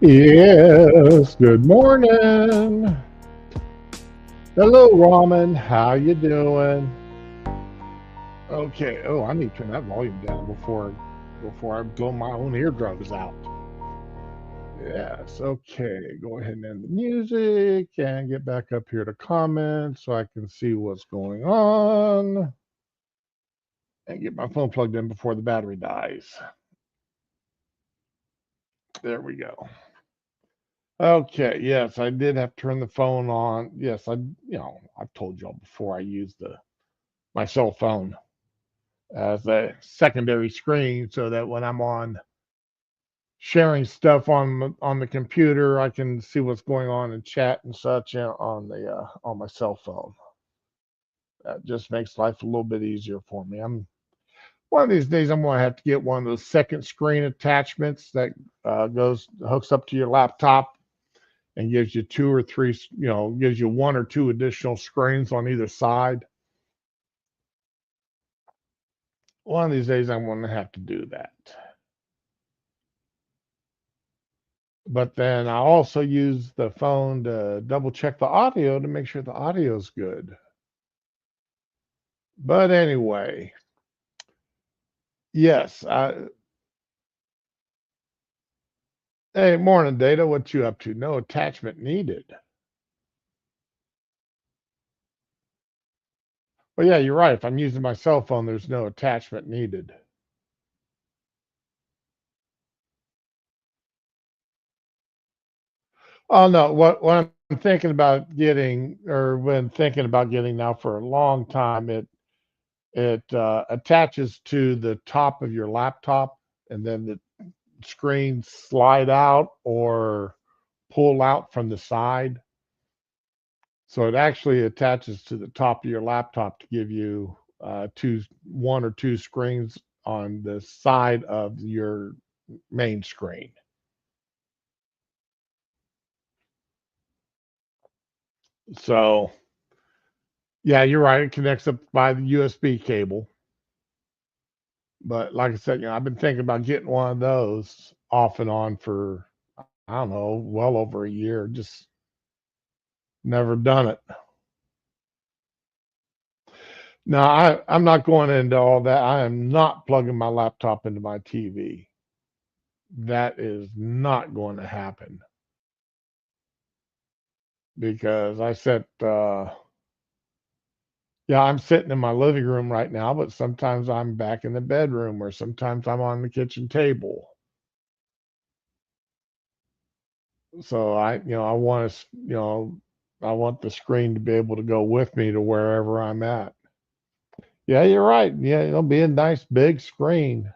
Yes, good morning. Hello, Ramen. How you doing? Okay. Oh, I need to turn that volume down before I blow my own eardrums out. Yes. Okay. Go ahead and end the music and get back up here to comment so I can see what's going on and get my phone plugged in before the battery dies. There we go. Okay. Yes, I did have to turn the phone on. Yes, I've told y'all before I use the my cell phone as a secondary screen so that when I'm on sharing stuff on the computer, I can see what's going on in chat and such on my cell phone. That just makes life a little bit easier for me. I'm one of these days I'm going to have to get one of those second screen attachments that goes hooks up to your laptop and gives you two or three, gives you one or two additional screens on either side. One of these days I'm going to have to do that. But then I also use the phone to double check the audio to make sure the audio's good. But anyway, yes. Hey, morning, Data. What you up to? No attachment needed. Well, yeah, you're right. If I'm using my cell phone, there's no attachment needed. Oh no, what I'm thinking about getting, or been thinking about getting now for a long time, it attaches to the top of your laptop, and then the screens slide out or pull out from the side. So it actually attaches to the top of your laptop to give you one or two screens on the side of your main screen. So yeah, you're right. It connects up by the USB cable. But like I said, I've been thinking about getting one of those off and on for I don't know, well over a year. Just never done it. No, I'm not going into all that. I am not plugging my laptop into my TV. That is not going to happen because yeah, I'm sitting in my living room right now, but sometimes I'm back in the bedroom or sometimes I'm on the kitchen table. So I want to, I want the screen to be able to go with me to wherever I'm at. Yeah, you're right. Yeah, it'll be a nice big screen.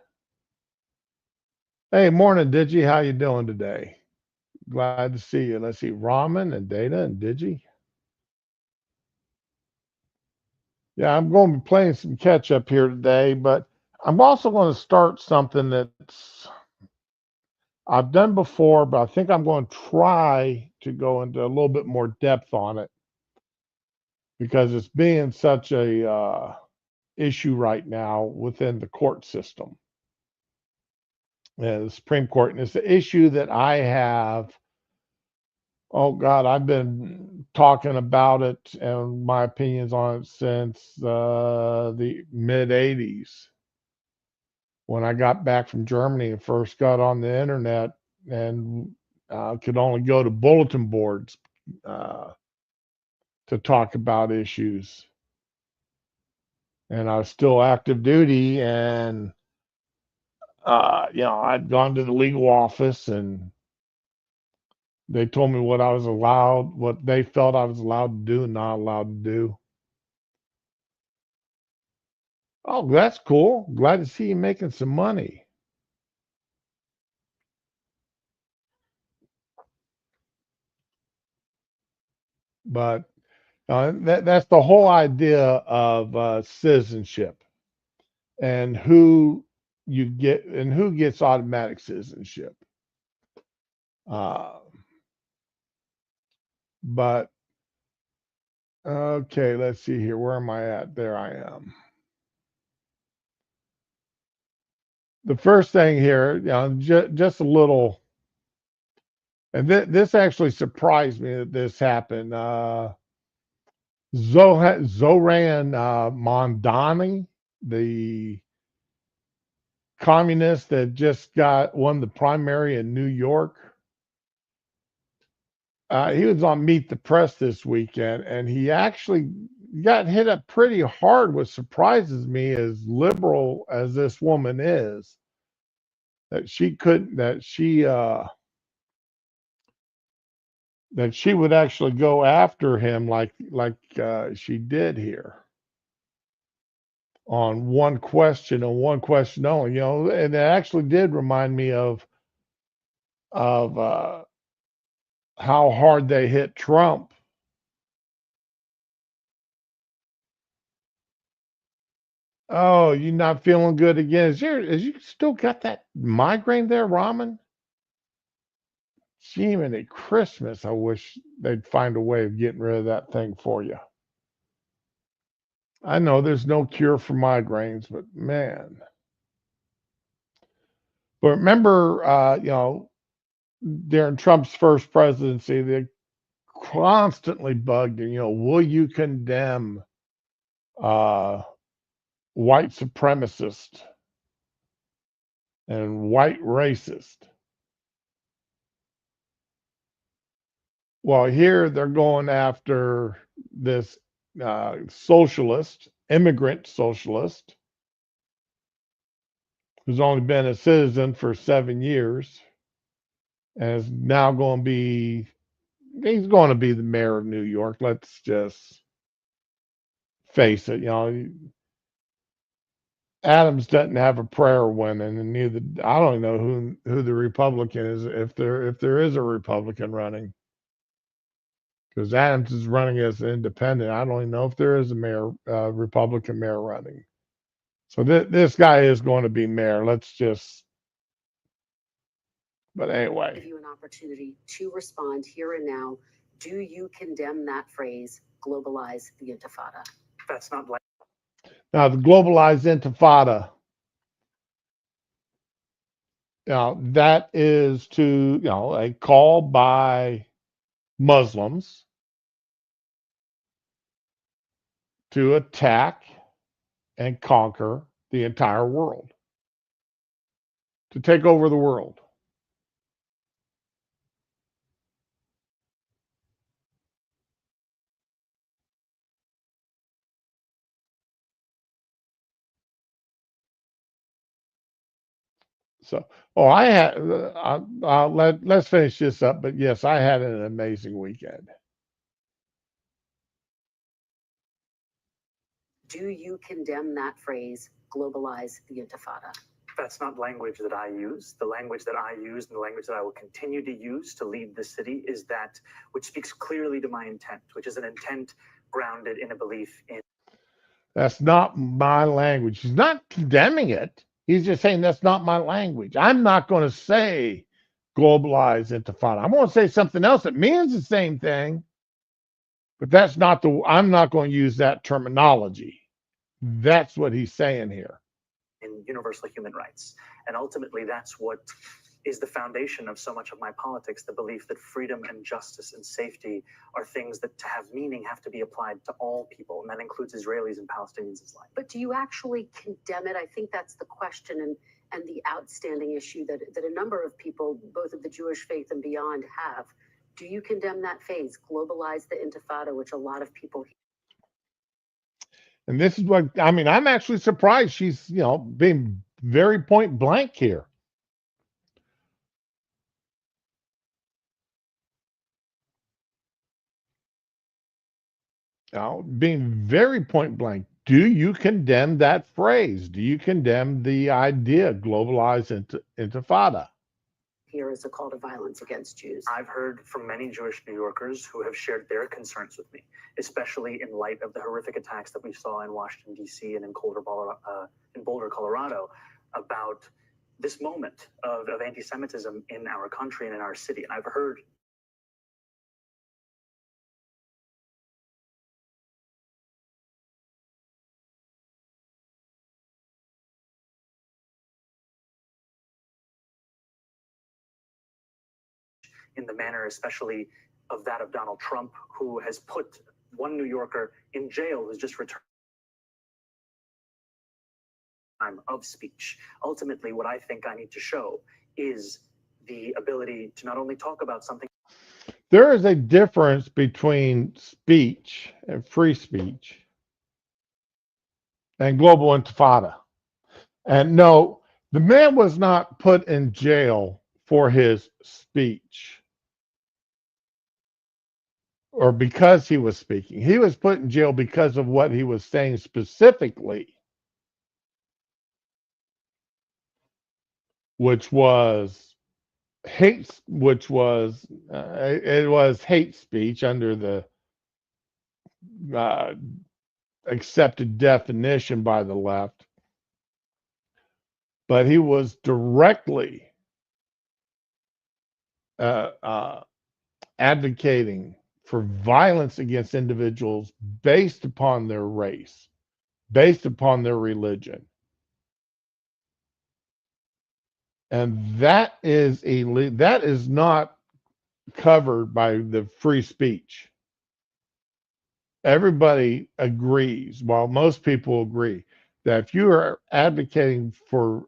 Hey, morning, Digi. How you doing today? Glad to see you. Let's see, Ramen and Data and Digi. Yeah, I'm going to be playing some catch up here today, but I'm also going to start something that's I've done before, but I think I'm going to try to go into a little bit more depth on it because it's being such a issue right now within the court system, the Supreme Court, and it's the issue that I have. Oh God, I've been talking about it and my opinions on it since the mid '80s when I got back from Germany and first got on the internet and could only go to bulletin boards uh, to talk about issues. And I was still active duty, and I'd gone to the legal office, and they told me what they felt I was allowed to do and not allowed to do. Oh, that's cool. Glad to see you making some money. But that's the whole idea of citizenship and who gets automatic citizenship. Uh, but okay, let's see here. Where am I at? There I am. The first thing here, just a little And this actually surprised me that this happened. Zoran Mondani, the communist that just won the primary in New York, he was on Meet the Press this weekend, and he actually got hit up pretty hard, which surprises me, as liberal as this woman is, that she couldn't, that she would actually go after him like she did here on one question and one question only. And it actually did remind me of how hard they hit Trump. Oh, you not feeling good again? Is you still got that migraine there, Ramen? Gee, at Christmas, I wish they'd find a way of getting rid of that thing for you. I know there's no cure for migraines, but man. But remember, during Trump's first presidency, they constantly bugged him, will you condemn uh, white supremacist and white racist? Well, here they're going after this socialist, immigrant socialist, who's only been a citizen for 7 years and is now he's going to be the mayor of New York. Let's just face it. Adams doesn't have a prayer winning, and neither I don't know who the Republican is, if there is a Republican running, because Adams is running as an independent. I don't even know if there is a Republican mayor running. So this guy is going to be mayor. But anyway. Give you an opportunity to respond here and now. Do you condemn that phrase, globalize the intifada? That's not like. Now, the globalized intifada, that is a call by Muslims to attack and conquer the entire world, to take over the world. So, I had. Let's finish this up. But yes, I had an amazing weekend. Do you condemn that phrase, globalize the intifada? That's not language that I use. The language that I use and the language that I will continue to use to lead the city is that which speaks clearly to my intent, which is an intent grounded in a belief in. That's not my language. He's not condemning it. He's just saying that's not my language. I'm not going to say globalized intifada. I'm going to say something else that means the same thing, but I'm not going to use that terminology. That's what he's saying here. In universal human rights. And ultimately, that's what is the foundation of so much of my politics, the belief that freedom and justice and safety are things that, to have meaning, have to be applied to all people, and that includes Israelis and Palestinians alike. But do you actually condemn it? I think that's the question and the outstanding issue that a number of people, both of the Jewish faith and beyond, have. Do you condemn that phase, globalize the intifada, which a lot of people. And this is what I'm actually surprised she's being very point blank here. Being very point blank. Do you condemn that phrase? Do you condemn the idea globalized intifada? Here is a call to violence against Jews. I've heard from many Jewish New Yorkers who have shared their concerns with me, especially in light of the horrific attacks that we saw in Washington, D.C. and in Boulder, Colorado, about this moment of anti-Semitism in our country and in our city. And I've heard in the manner, especially of that of Donald Trump, who has put one New Yorker in jail who's just returned of speech. Ultimately, what I think I need to show is the ability to not only talk about something. There is a difference between speech and free speech and global intifada. And no, the man was not put in jail for his speech or because he was speaking. He was put in jail because of what he was saying specifically, which was it was hate speech under the uh, accepted definition by the left. But he was directly advocating for violence against individuals based upon their race, based upon their religion. And that is that is not covered by the free speech. Everybody agrees, well, most people agree, that if you are advocating for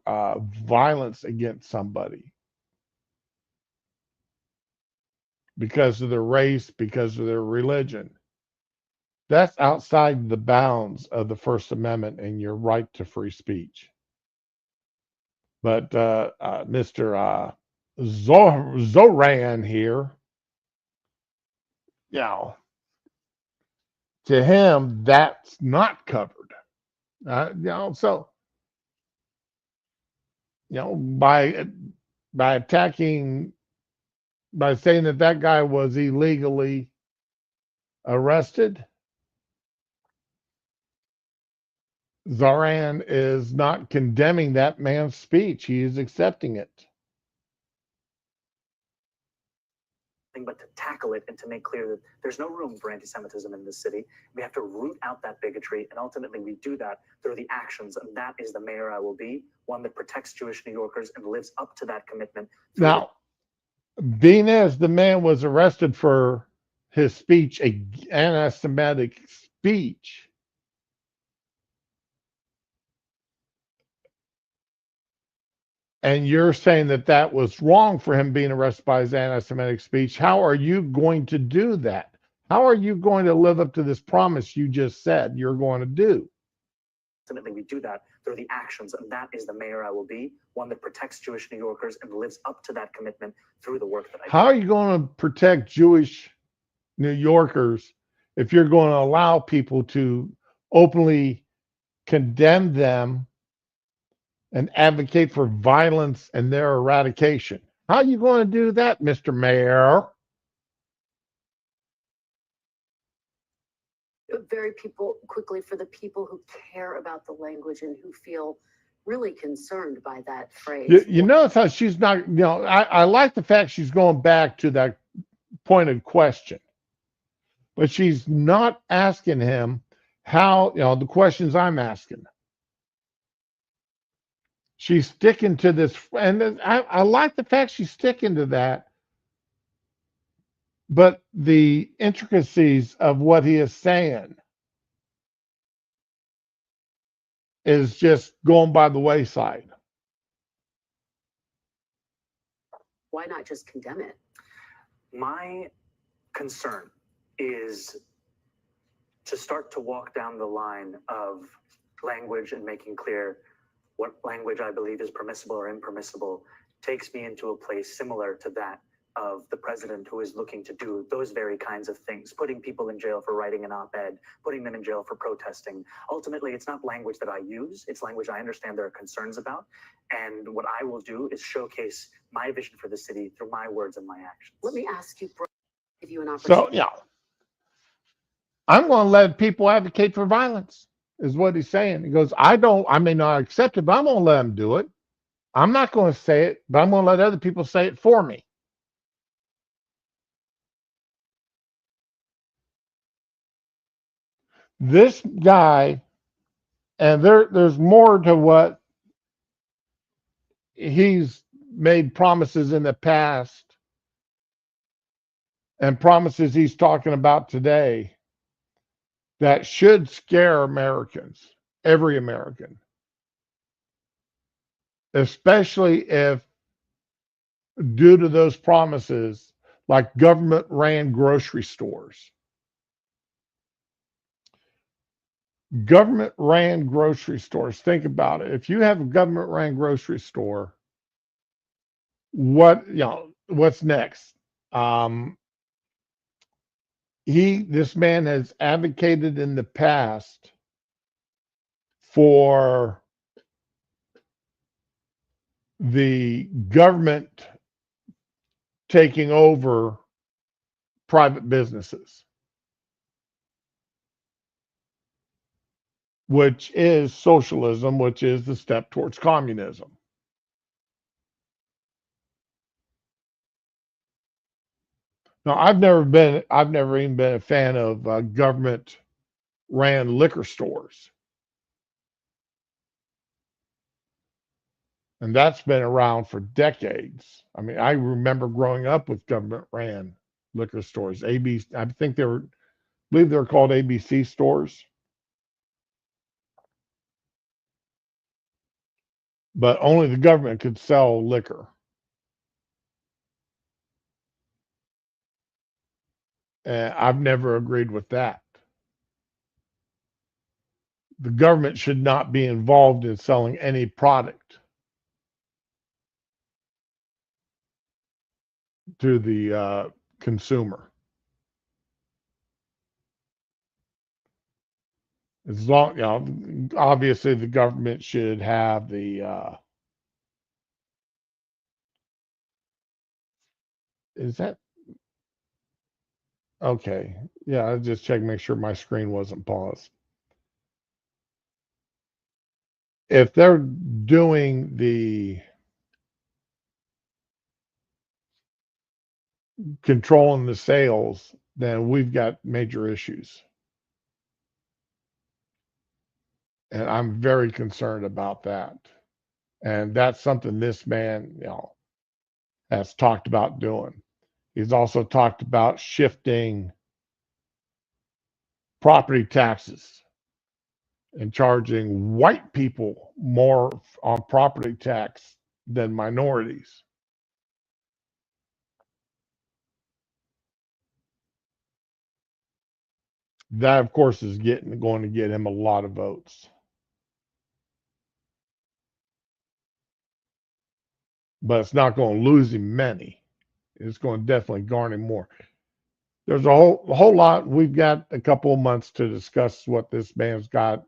violence against somebody because of their race, because of their religion, that's outside the bounds of the First Amendment and your right to free speech. But Mr. Zoran here, you know, to him, that's not covered. So by attacking, by saying that that guy was illegally arrested, Zoran is not condemning that man's speech. He is accepting it. But to tackle it and to make clear that there's no room for anti-Semitism in this city. We have to root out that bigotry, and ultimately we do that through the actions, and that is the mayor I will be, one that protects Jewish New Yorkers and lives up to that commitment. Now, being as the man was arrested for his speech, an anti-Semitic speech, and you're saying that that was wrong for him being arrested by his anti-Semitic speech, how are you going to do that? How are you going to live up to this promise you just said you're going to do? Ultimately, we do that through the actions, and that is the mayor I will be, one that protects Jewish New Yorkers and lives up to that commitment through the work that I do. How are you going to protect Jewish New Yorkers if you're going to allow people to openly condemn them and advocate for violence and their eradication? How are you going to do that, Mr. Mayor? Very quickly, for the people who care about the language and who feel really concerned by that phrase. You notice how she's not, I like the fact she's going back to that pointed question, but she's not asking him how, the questions I'm asking. She's sticking to this, and I like the fact she's sticking to that, but the intricacies of what he is saying is just going by the wayside. Why not just condemn it? My concern is to start to walk down the line of language and making clear what language I believe is permissible or impermissible takes me into a place similar to that of the president, who is looking to do those very kinds of things, putting people in jail for writing an op-ed, putting them in jail for protesting. Ultimately, it's not language that I use, it's language I understand there are concerns about. And what I will do is showcase my vision for the city through my words and my actions. Let me ask you, give you an opportunity. So, I'm going to let people advocate for violence, is what he's saying. He goes, I may not accept it, but I'm going to let them do it. I'm not going to say it, but I'm going to let other people say it for me. This guy, and there's more to what he's made promises in the past and promises he's talking about today that should scare Americans, every American, especially if, due to those promises, like government ran grocery stores. Government ran grocery stores. Think about it. If you have a government ran grocery store, what's next? Um, this man has advocated in the past for the government taking over private businesses, which is socialism, which is the step towards communism. Now, I've never even been a fan of government ran liquor stores. And that's been around for decades. I mean, I remember growing up with government ran liquor stores. I think I believe they were called ABC stores, but only the government could sell liquor. And I've never agreed with that. The government should not be involved in selling any product to the consumer. As long, obviously the government should have the is that okay? Yeah, I just checked, make sure my screen wasn't paused. If they're doing the controlling the sales, then we've got major issues. And I'm very concerned about that. And that's something this man, has talked about doing. He's also talked about shifting property taxes and charging white people more on property tax than minorities. That, of course, is going to get him a lot of votes. But it's not going to lose him many. It's going to definitely garner more. There's a whole lot. We've got a couple of months to discuss what this man's got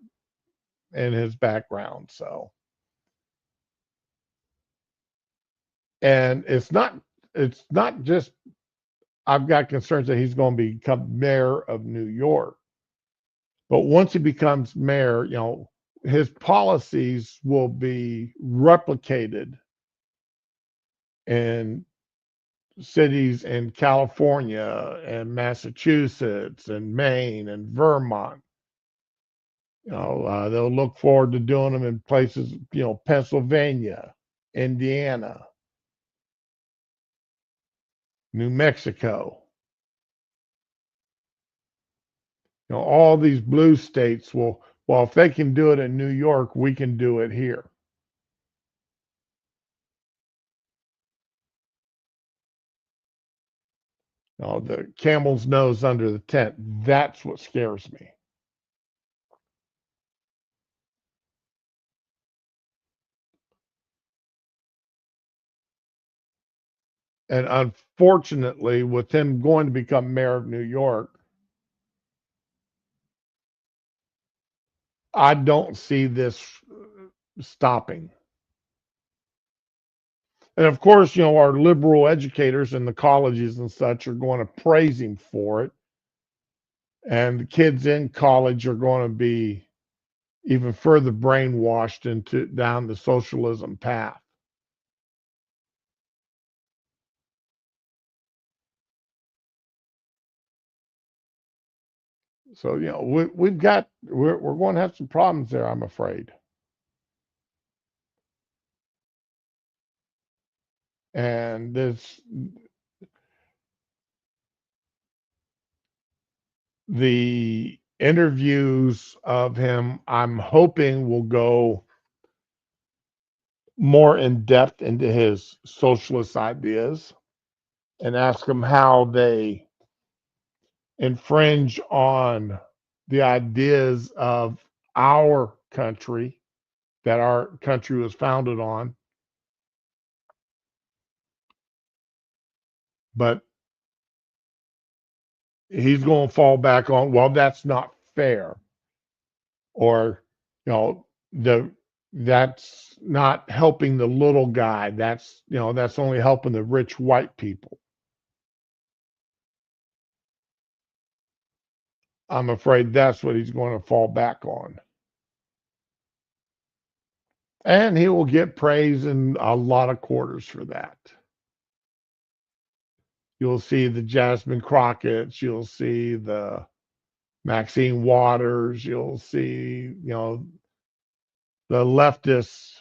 in his background. So, and it's not just I've got concerns that he's going to become mayor of New York. But once he becomes mayor, his policies will be replicated in cities in California and Massachusetts and Maine and Vermont. They'll look forward to doing them in places, Pennsylvania, Indiana, New Mexico. All these blue states will, well, if they can do it in New York, we can do it here. The camel's nose under the tent, that's what scares me. And unfortunately, with him going to become mayor of New York, I don't see this stopping. And of course, our liberal educators in the colleges and such are going to praise him for it. And the kids in college are going to be even further brainwashed into down the socialism path. So, we're going to have some problems there, I'm afraid. And the interviews of him, I'm hoping, will go more in depth into his socialist ideas and ask him how they infringe on the ideas of our country that our country was founded on. But he's going to fall back on, well, that's not fair, or the that's not helping the little guy. That's only helping the rich white people. I'm afraid that's what he's going to fall back on. And he will get praise and a lot of quarters for that. You'll see the Jasmine Crockett's, you'll see the Maxine Waters, you'll see, the leftists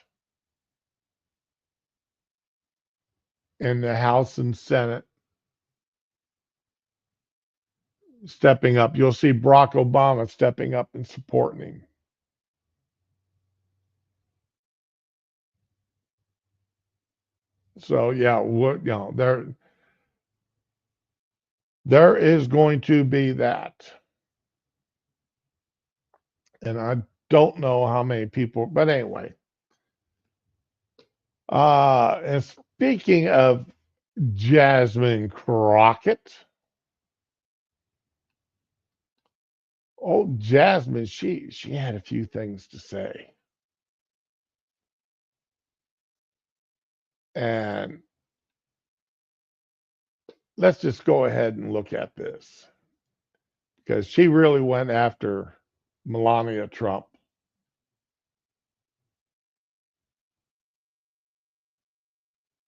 in the House and Senate stepping up. You'll see Barack Obama stepping up and supporting him. So yeah, there is going to be that, and I don't know how many people, but anyway. And speaking of Jasmine Crockett, Jasmine, she had a few things to say, and let's just go ahead and look at this, because she really went after Melania Trump.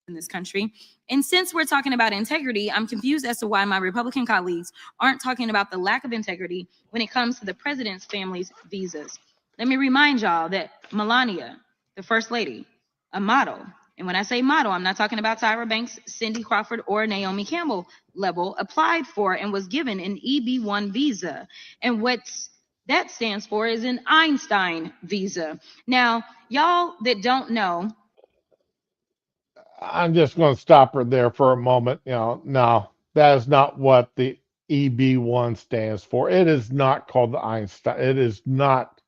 In this country. And since we're talking about integrity, I'm confused as to why my Republican colleagues aren't talking about the lack of integrity when it comes to the president's family's visas. Let me remind y'all that Melania, the first lady, a model, and when I say model, I'm not talking about Tyra Banks, Cindy Crawford, or Naomi Campbell level, applied for and was given an EB1 visa. And what that stands for is an Einstein visa. Now, y'all that don't know, I'm just going to stop her there for a moment. No, that is not what the EB1 stands for. It is not called the Einstein. It is not.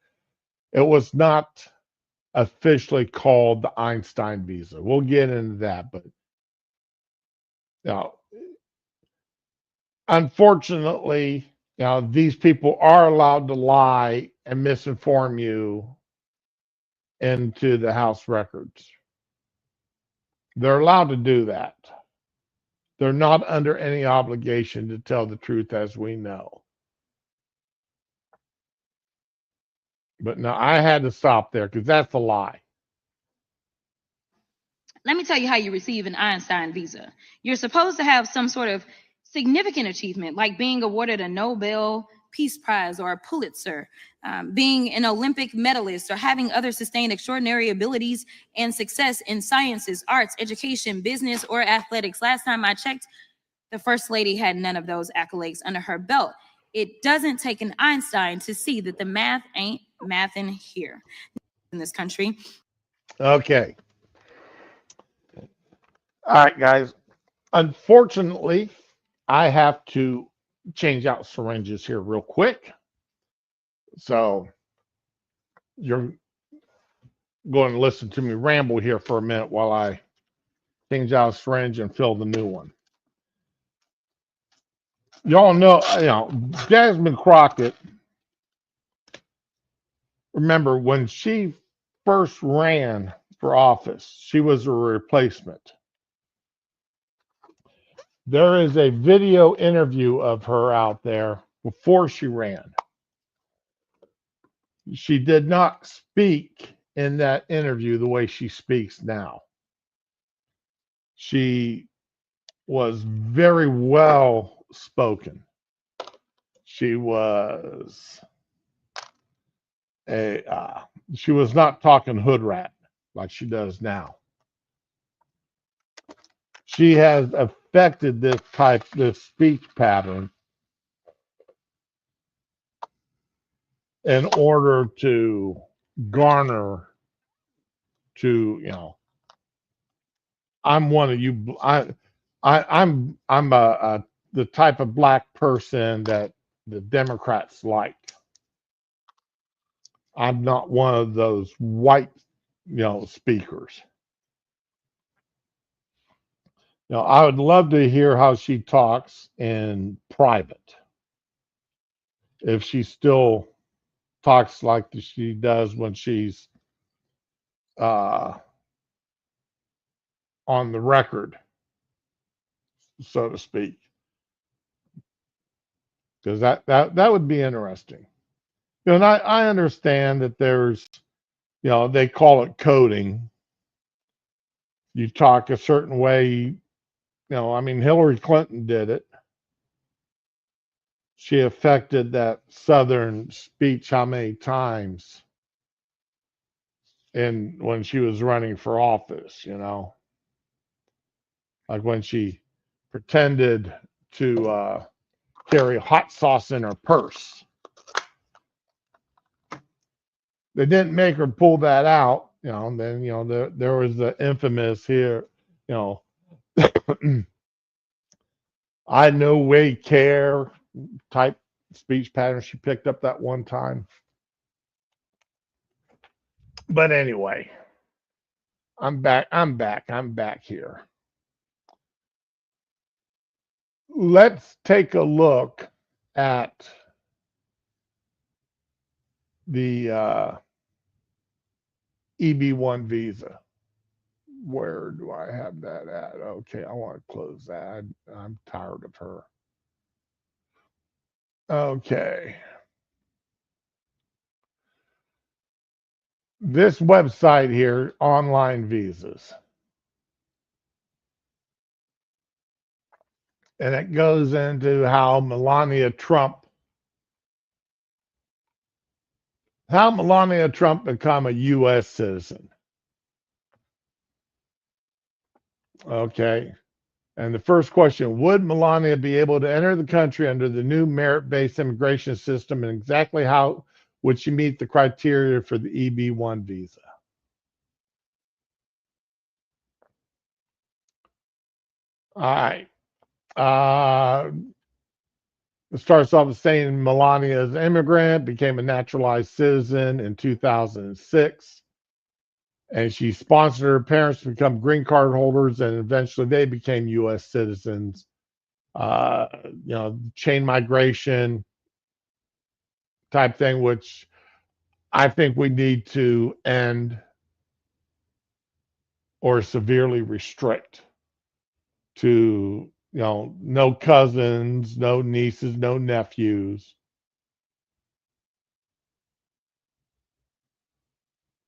It was not officially called the Einstein visa. We'll get into that, but unfortunately, these people are allowed to lie and misinform you into the House records. They're allowed to do that. They're not under any obligation to tell the truth, as we know. But no, I had to stop there because that's a lie. Let me tell you how you receive an Einstein visa. You're supposed to have some sort of significant achievement, like being awarded a Nobel Peace Prize or a Pulitzer, being an Olympic medalist, or having other sustained extraordinary abilities and success in sciences, arts, education, business, or athletics. Last time I checked, the First Lady had none of those accolades under her belt. It doesn't take an Einstein to see that the math ain't mathin' here in this country. Okay. All right, guys. Unfortunately, I have to change out syringes here real quick. So you're going to listen to me ramble here for a minute while I change out a syringe and fill the new one. Y'all know, Jasmine Crockett, remember when she first ran for office, she was a replacement. There is a video interview of her out there before she ran. She did not speak in that interview the way she speaks now. She was very well spoken. She was she was not talking hood rat like she does now. She has affected this speech pattern in order to garner to. I'm one of you. I'm the type of black person that the Democrats like. I'm not one of those white, speakers. I would love to hear how she talks in private. If she still talks like she does when she's uh, on the record, so to speak, because that would be interesting. And I understand that there's, they call it coding. You talk a certain way, I mean, Hillary Clinton did it. She affected that Southern speech how many times in when she was running for office. Like when she pretended to carry hot sauce in her purse. They didn't make her pull that out, and then there was the infamous here, you know, I no way care type speech pattern she picked up that one time. But anyway, I'm back. I'm back here. Let's take a look at the EB1 visa. Where do I have that at? Okay, I want to close that. I'm tired of her. Okay. This website here, online visas. And it goes into how Melania Trump become a U.S. citizen. Okay. And the first question, would Melania be able to enter the country under the new merit-based immigration system, and exactly how would she meet the criteria for the EB1 visa? All right. It starts off with saying Melania is an immigrant, became a naturalized citizen in 2006. And she sponsored her parents to become green card holders, and eventually they became U.S. citizens. Chain migration type thing, which I think we need to end or severely restrict to, no cousins, no nieces, no nephews.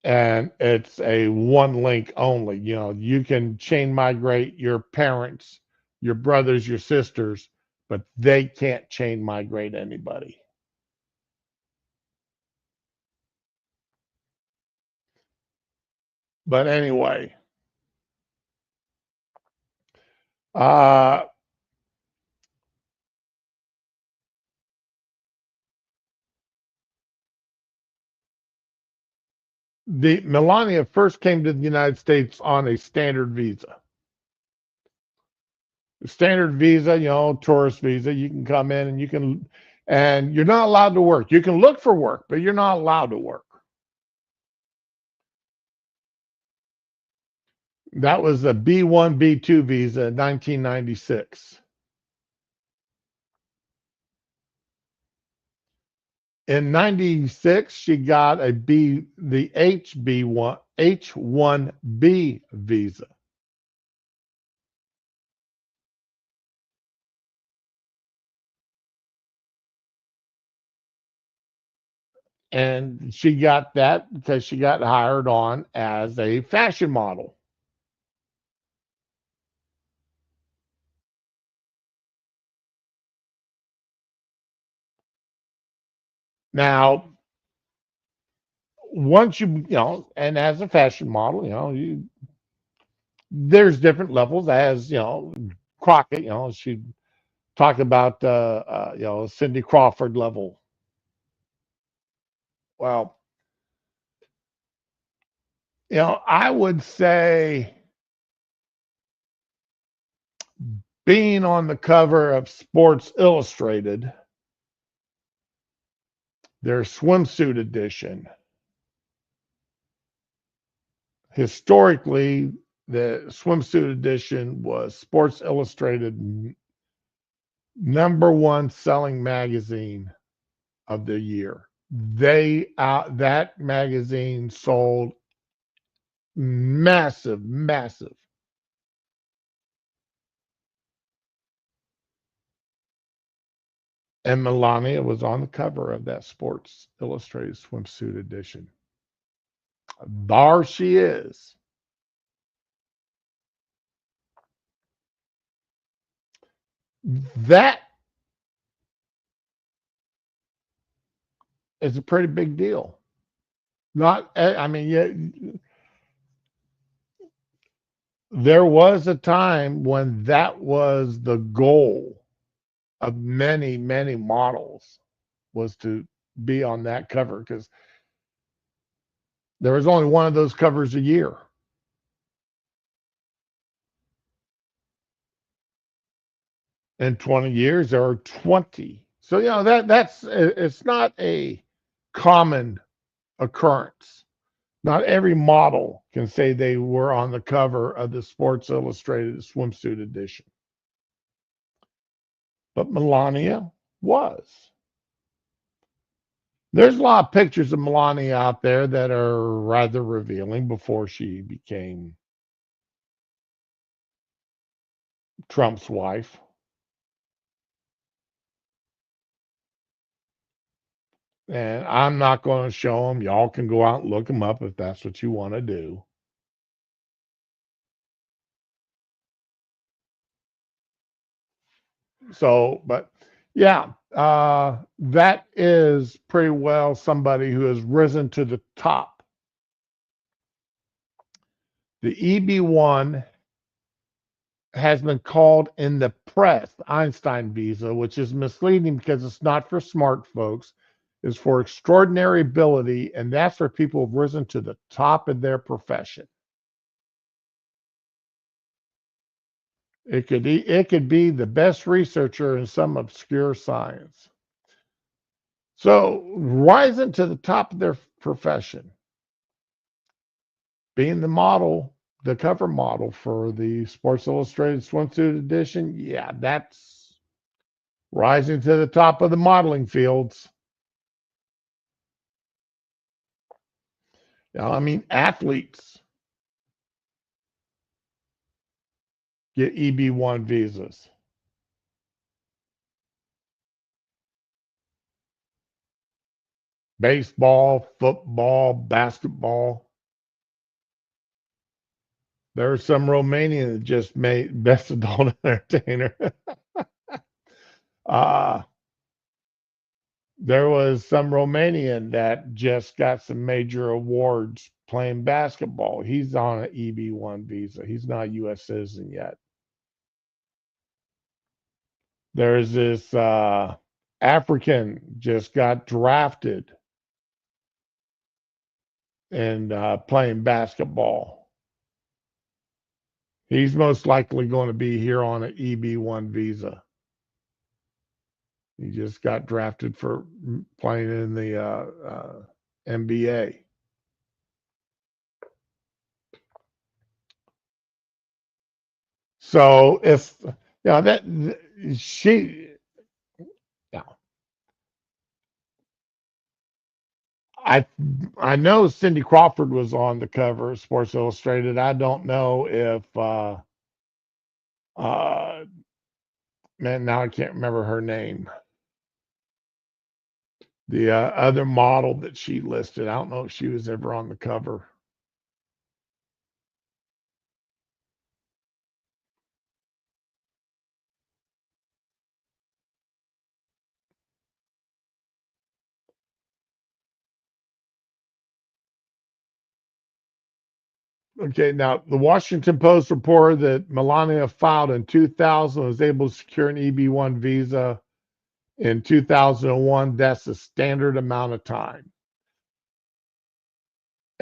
And it's a one link only. You can chain migrate your parents, your brothers, your sisters, but they can't chain migrate anybody. But anyway, uh, the Melania first came to the United States on a standard visa. Standard visa, tourist visa. You can come in and you're not allowed to work. You can look for work, but you're not allowed to work. That was a B1, B2 visa in 1996. In 96, she got the H1B visa. And she got that because she got hired on as a fashion model. Now, once and as a fashion model, there's different levels. As Crockett, she talked about Cindy Crawford level. Well, I would say being on the cover of Sports Illustrated, their swimsuit edition. Historically, the swimsuit edition was Sports Illustrated #1 selling magazine of the year. That magazine sold massive, massive. And Melania was on the cover of that Sports Illustrated swimsuit edition. There she is. That is a pretty big deal. I mean, yeah, there was a time when that was the goal of many, many models, was to be on that cover, because there was only one of those covers a year. In 20 years, there are 20. So, it's not a common occurrence. Not every model can say they were on the cover of the Sports Illustrated swimsuit edition. But Melania was. There's a lot of pictures of Melania out there that are rather revealing before she became Trump's wife. And I'm not going to show them. Y'all can go out and look them up if that's what you want to do. So, but yeah, that is pretty well somebody who has risen to the top. The EB1 has been called in the press Einstein visa, which is misleading because it's not for smart folks. It's for extraordinary ability, and that's where people have risen to the top of their profession. It could be the best researcher in some obscure science. So rising to the top of their profession, being the model, the cover model for the Sports Illustrated swimsuit edition, yeah, that's rising to the top of the modeling fields. I mean, athletes get EB1 visas. Baseball, football, basketball. There's some Romanian that just made best adult entertainer. There was some Romanian that just got some major awards playing basketball. He's on an EB1 visa. He's not a U.S. citizen yet. There's this African just got drafted and playing basketball. He's most likely going to be here on an EB1 visa. He just got drafted for playing in the NBA. So if that she, yeah, I know Cindy Crawford was on the cover of Sports Illustrated. I don't know if man, now I can't remember her name. The other model that she listed, I don't know if she was ever on the cover. Okay, now the Washington Post reported that Melania filed in 2000, was able to secure an EB1 visa in 2001. That's a standard amount of time.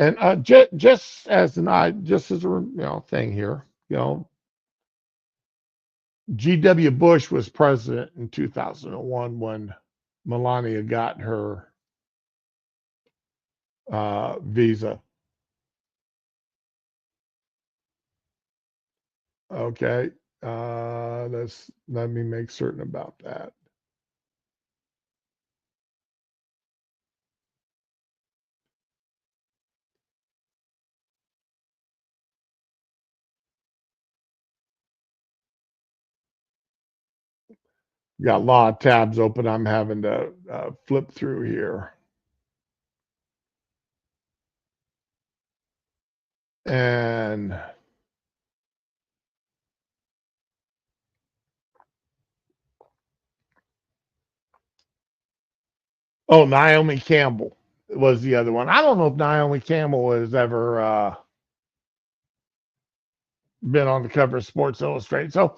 And just as a thing here, G.W. Bush was president in 2001 when Melania got her visa. Okay, let me make certain about that. Got a lot of tabs open. I'm having to flip through here. And Naomi Campbell was the other one. I don't know if Naomi Campbell has ever been on the cover of Sports Illustrated. So,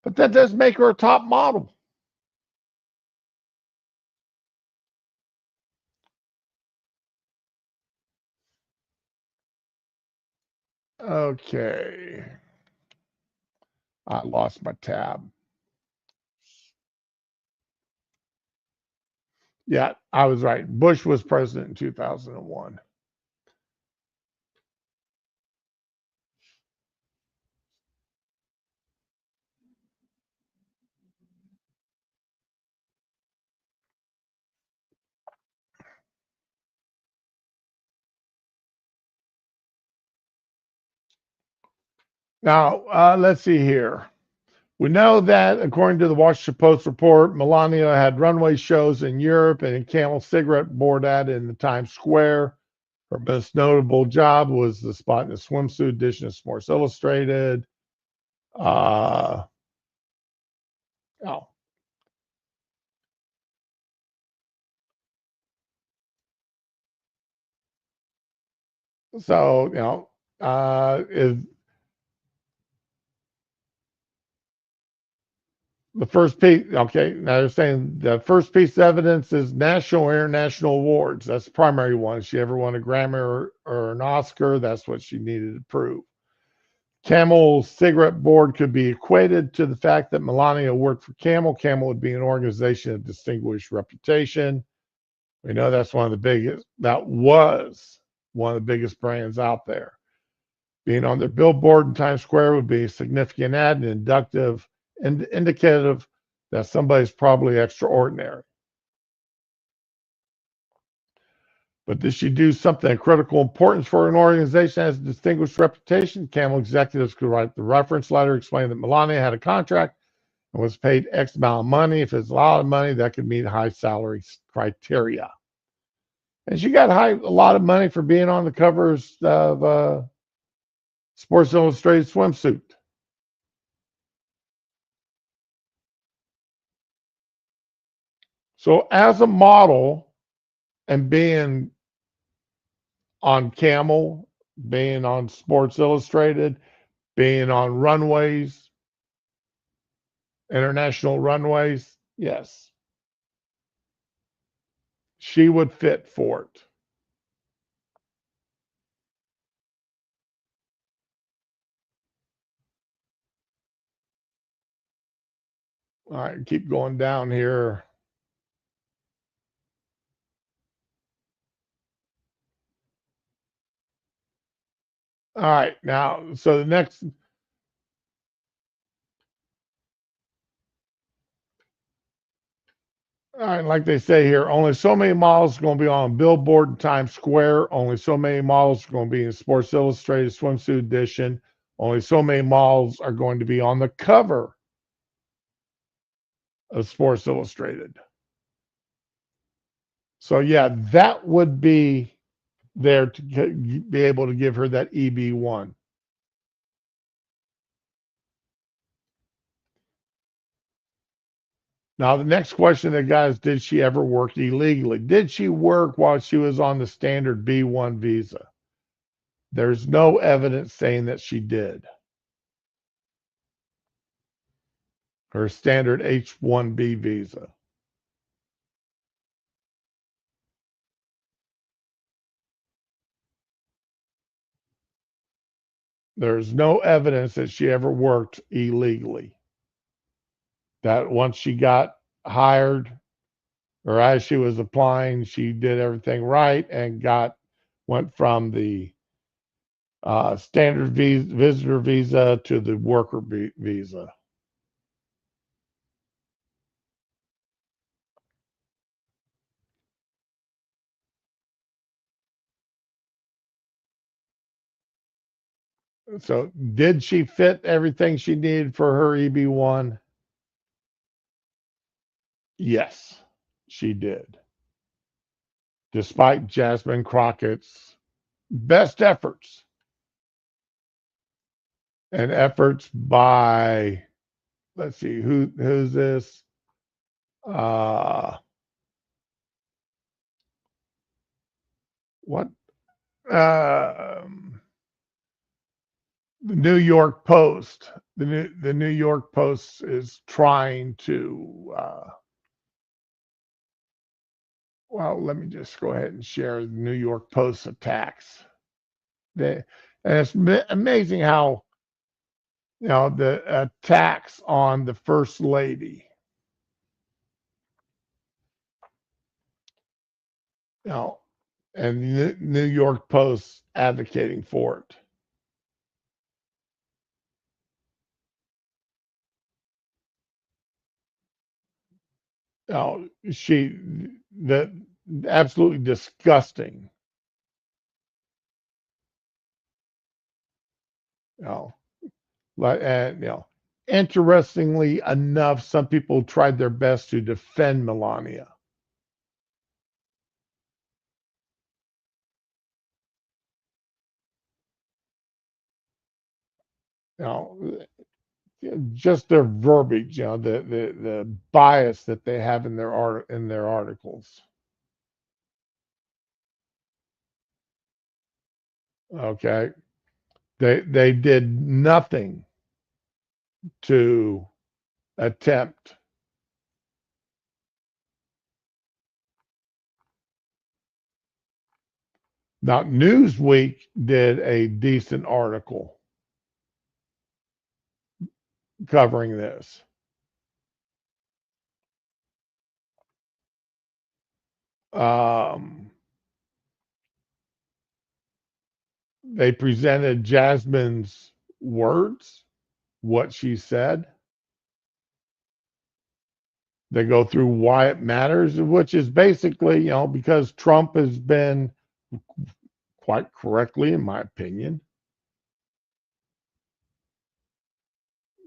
but that does make her a top model. Okay. I lost my tab. Yeah, I was right. Bush was president in 2001. Now, let's see here. We know that, according to the Washington Post report, Melania had runway shows in Europe and a Camel cigarette board ad in the Times Square. Her most notable job was the spot in the swimsuit edition of Sports Illustrated. Oh, so is the first piece. Okay, now they're saying the first piece of evidence is national or international awards. That's the primary one. If she ever won a Grammy or an Oscar, that's what she needed to prove. Camel cigarette board could be equated to the fact that Melania worked for Camel. Camel would be an organization of distinguished reputation. We know that was one of the biggest brands out there. Being on their billboard in Times Square would be a significant ad and indicative that somebody's probably extraordinary. But did she do something of critical importance for an organization that has a distinguished reputation? Camel executives could write the reference letter explaining that Melania had a contract and was paid X amount of money. If it's a lot of money, that could meet high salary criteria. And she got a lot of money for being on the covers of Sports Illustrated swimsuit. So as a model and being on Camel, being on Sports Illustrated, being on runways, international runways, yes, she would fit for it. All right, keep going down here. All right, now, so the next. All right, like they say here, only so many models are going to be on a billboard in Times Square. Only so many models are going to be in Sports Illustrated swimsuit edition. Only so many models are going to be on the cover of Sports Illustrated. So yeah, that would be there to be able to give her that EB1. Now, the next question they got is, did she ever work illegally? Did she work while she was on the standard B1 visa? There's no evidence saying that she did. Her standard H-1B visa. There's no evidence that she ever worked illegally. That once she got hired or as she was applying, she did everything right and went from the standard visitor visa to the worker visa. So, did she fit everything she needed for her EB1? Yes, she did. Despite Jasmine Crockett's best efforts and efforts by, let's see, who's this? Uh, what? The New York Post. The New York Post is trying to. Well, let me just go ahead and share the New York Post attacks. And it's amazing how the attacks on the first lady. You know, and the New York Post advocating for it. She the absolutely disgusting. You know, and interestingly enough, some people tried their best to defend Melania. You know, just their verbiage, the bias that they have in their articles. Okay, they did nothing to attempt. Now, Newsweek did a decent article covering this. Um, they presented Jasmine's words, what she said. They go through why it matters, which is basically, because Trump has been, quite correctly, in my opinion,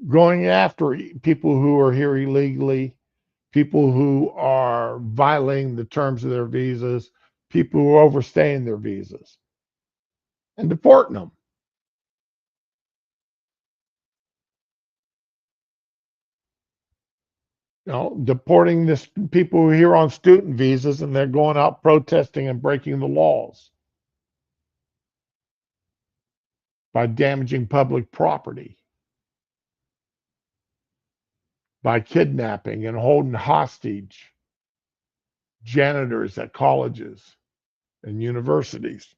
going after people who are here illegally, people who are violating the terms of their visas, people who are overstaying their visas, and deporting them. Deporting this people who are here on student visas and they're going out protesting and breaking the laws by damaging public property, by kidnapping and holding hostage janitors at colleges and universities,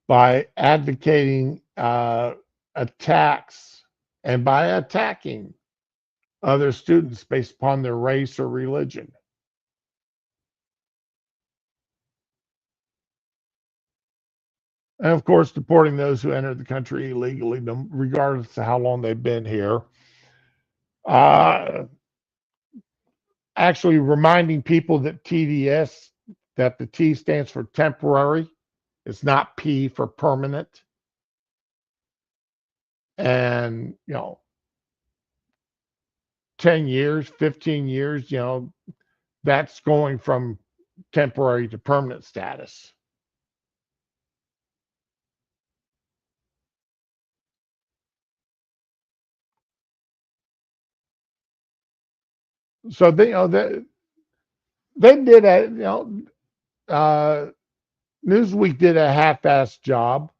by advocating attacks and by attacking other students based upon their race or religion. And of course, deporting those who entered the country illegally, regardless of how long they've been here. Actually reminding people that TDS, that the T stands for temporary, it's not P for permanent. And, 10 years, 15 years, that's going from temporary to permanent status. So they did Newsweek did a half-assed job,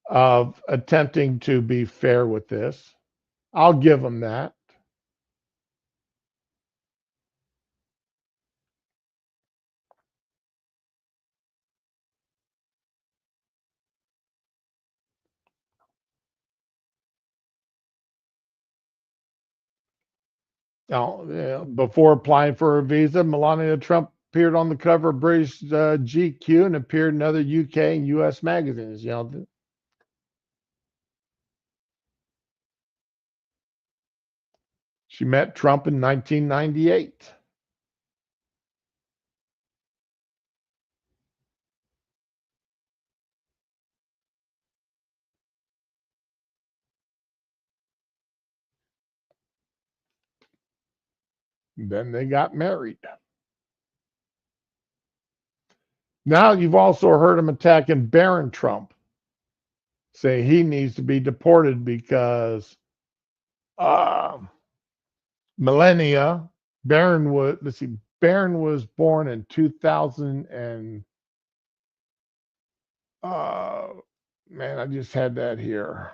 of attempting to be fair with this. I'll give them that. Before applying for a visa, Melania Trump appeared on the cover of British GQ and appeared in other UK and US magazines. She met Trump in 1998. Then they got married. Now you've also heard him attacking Barron Trump, saying he needs to be deported because Melania Barron was born in 2000 and man, I just had that here.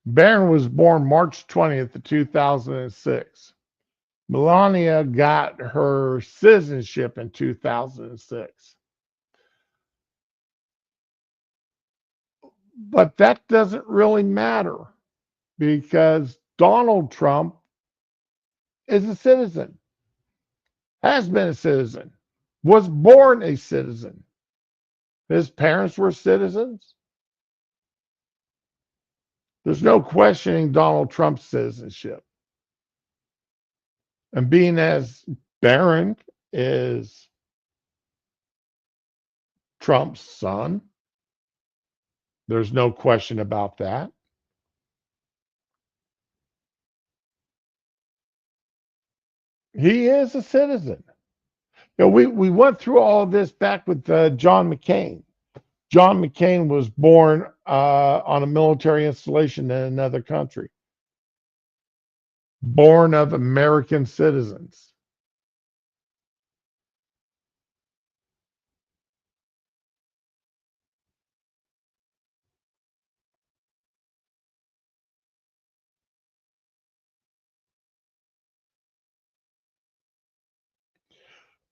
Barron was born March 20th of 2006. Melania got her citizenship in 2006. But that doesn't really matter because Donald Trump is a citizen, has been a citizen, was born a citizen. His parents were citizens. There's no questioning Donald Trump's citizenship. And being as Barron is Trump's son, there's no question about that. He is a citizen. We went through all of this back with John McCain. John McCain was born on a military installation in another country, born of American citizens.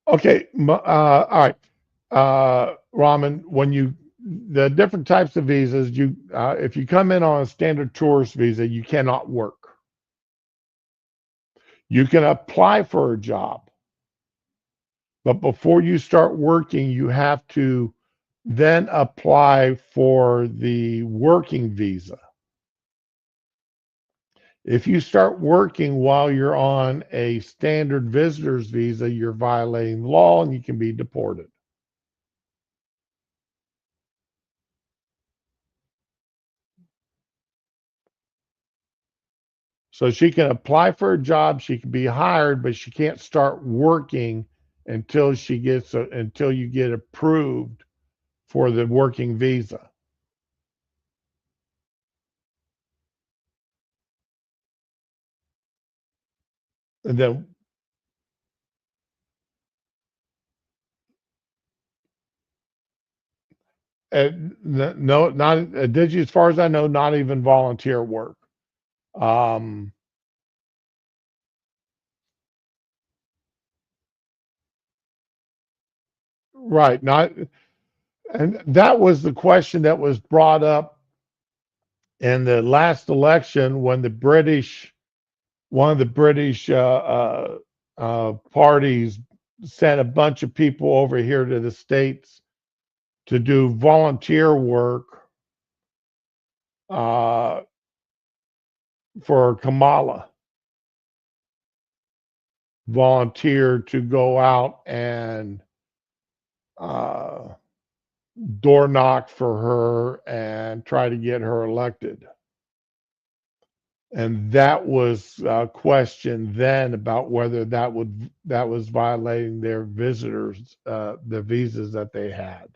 Okay, all right, Raman. The different types of visas, if you come in on a standard tourist visa, you cannot work. You can apply for a job, but before you start working, you have to then apply for the working visa. If you start working while you're on a standard visitor's visa, you're violating the law and you can be deported. So she can apply for a job, she can be hired, but she can't start working until you get approved for the working visa. And then no, not as far as I know, not even volunteer work. Right, not, and that was the question that was brought up in the last election when one of the British parties sent a bunch of people over here to the States to do volunteer work for Kamala. Volunteered to go out and door knock for her and try to get her elected. And that was a question then about whether that was violating their visitors, the visas that they had.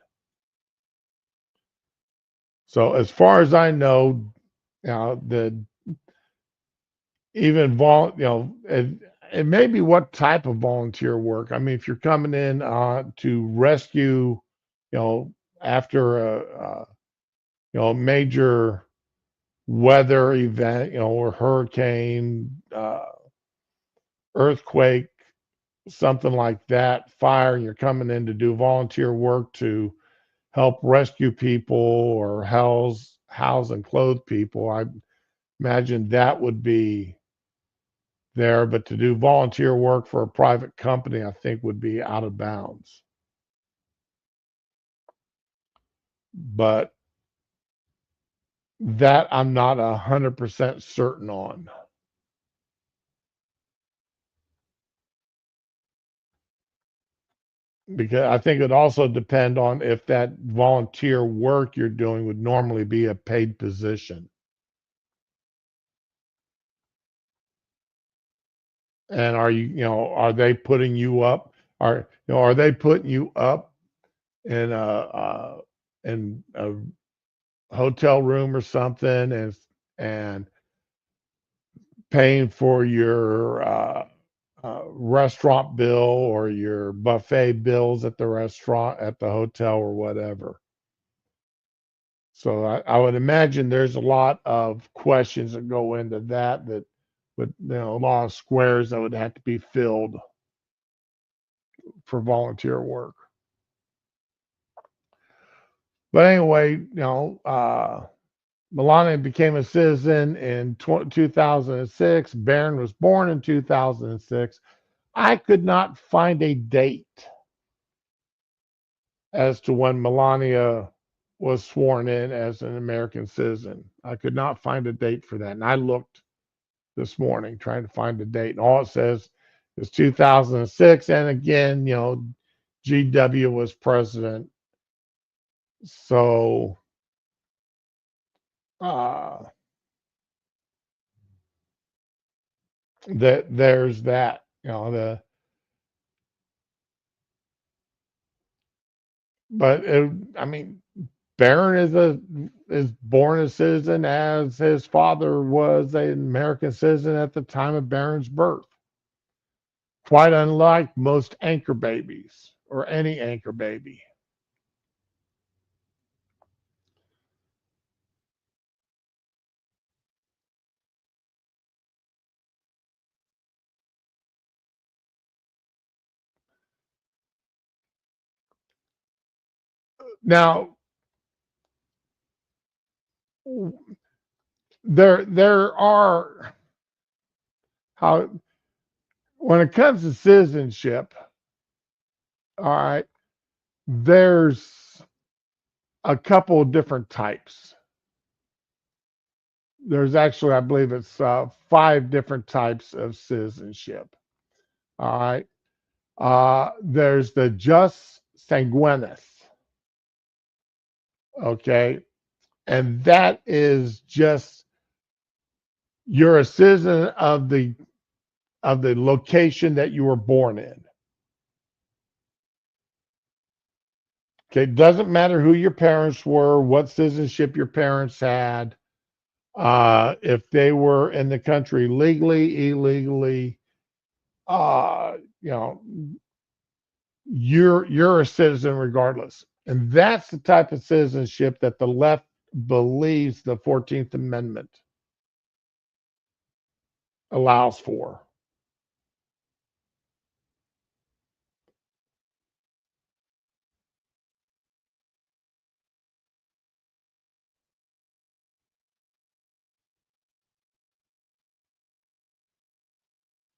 So as far as I know, the even it may be what type of volunteer work. I mean, if you're coming in to rescue, after a major weather event, or hurricane, earthquake, something like that, fire, and you're coming in to do volunteer work to help rescue people or house and clothe people, I imagine that would be there. But to do volunteer work for a private company, I think would be out of bounds. But that I'm not 100% certain on. Because I think it also depend on if that volunteer work you're doing would normally be a paid position. And are they putting you up? Are they putting you up in a hotel room or something, and paying for your restaurant bill or your buffet bills at the restaurant, at the hotel, or whatever? So I would imagine there's a lot of questions that go into that, with a lot of squares that would have to be filled for volunteer work. But anyway, Melania became a citizen in 2006. Barron was born in 2006. I could not find a date as to when Melania was sworn in as an American citizen. I could not find a date for that. And I looked this morning trying to find a date, and all it says is 2006. And again, GW was president. So uh, there's that. But I mean, Barron is born a citizen as his father was an American citizen at the time of Barron's birth. Quite unlike most anchor babies or any anchor baby. Now, there are, how when it comes to citizenship, all right, there's a couple of different types. There's actually, I believe it's 5 different types of citizenship. All right. There's the jus sanguinis. Okay. And that is just, you're a citizen of the location that you were born in. Okay. It doesn't matter who your parents were, what citizenship your parents had. If they were in the country legally, illegally, uh, you know, you're a citizen regardless. And that's the type of citizenship that the left believes the 14th Amendment allows for.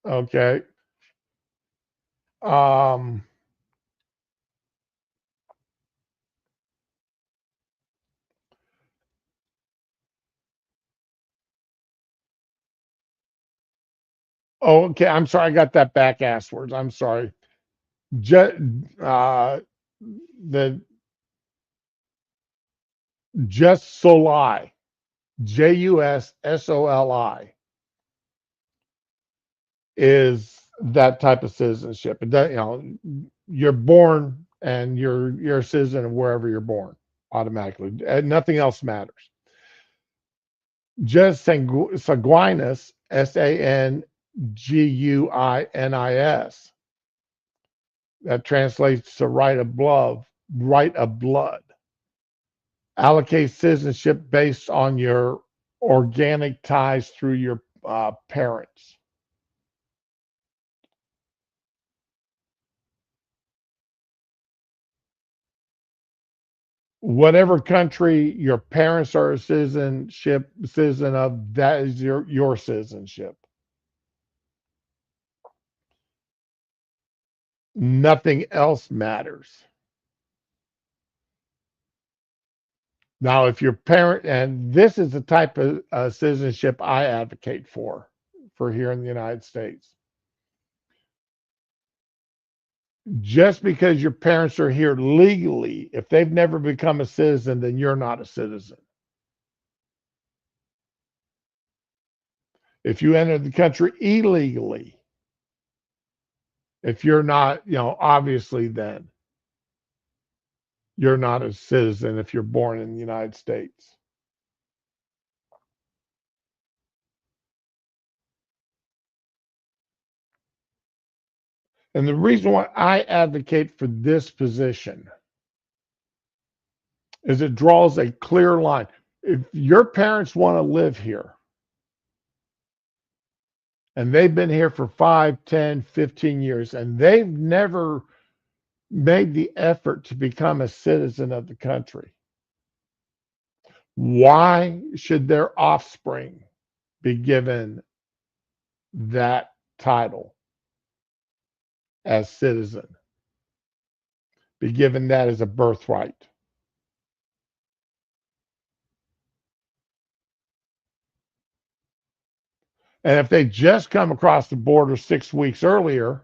Okay. Um, oh, okay. I'm sorry. I got that back asswards. I'm sorry. Uh, the just soli, JUSSOLI, is that type of citizenship. It does, you're born and you're a citizen of wherever you're born automatically. Nothing else matters. Just sanguinis, SANGUINIS, that translates to right of blood. Right of blood allocates citizenship based on your organic ties through your parents. whatever country your parents are a citizen of, that is your citizenship. Nothing else matters. Now, if your parent, and this is the type of citizenship I advocate for here in the United States. Just because your parents are here legally, if they've never become a citizen, then you're not a citizen. If you enter the country illegally, if you're not, obviously then you're not a citizen if you're born in the United States. And the reason why I advocate for this position is it draws a clear line. If your parents want to live here and they've been here for 5, 10, 15 years and they've never made the effort to become a citizen of the country, why should their offspring be given that title as citizen, be given that as a birthright? And if they just come across the border 6 weeks earlier,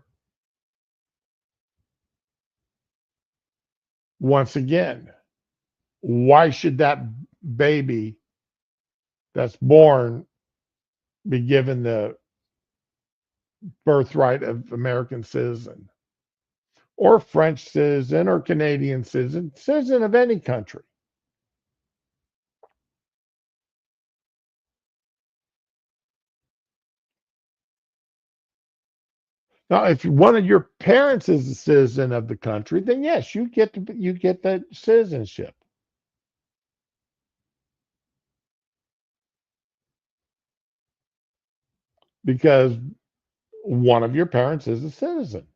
once again, why should that baby that's born be given the birthright of American citizen or French citizen or Canadian citizen of any country? Now, if one of your parents is a citizen of the country, then yes, you get that citizenship because one of your parents is a citizen.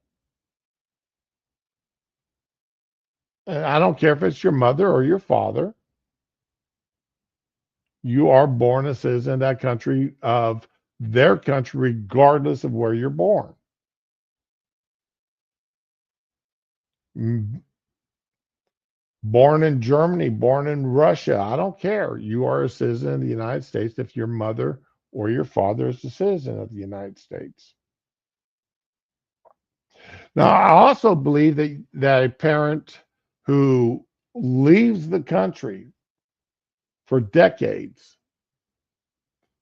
And I don't care if it's your mother or your father, you are born a citizen of that country, of their country, regardless of where you're born. Born in Germany, born in Russia, I don't care. You are a citizen of the United States if your mother or your father is a citizen of the United States. Now, I also believe that a parent who leaves the country for decades,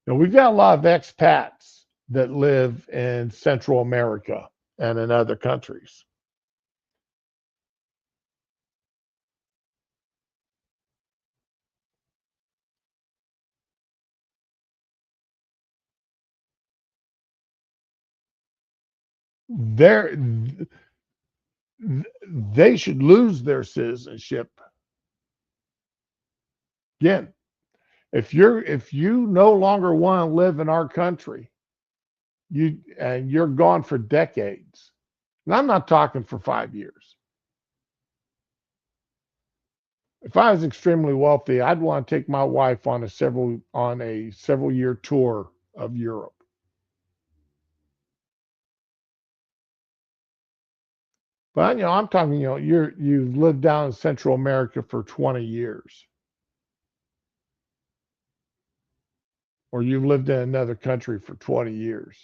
we've got a lot of expats that live in Central America and in other countries. They're, they should lose their citizenship. Again, if you no longer want to live in our country, you're gone for decades. And I'm not talking for 5 years. If I was extremely wealthy, I'd want to take my wife on a several year tour of Europe. But I'm talking, you've lived down in Central America for 20 years, or you've lived in another country for 20 years,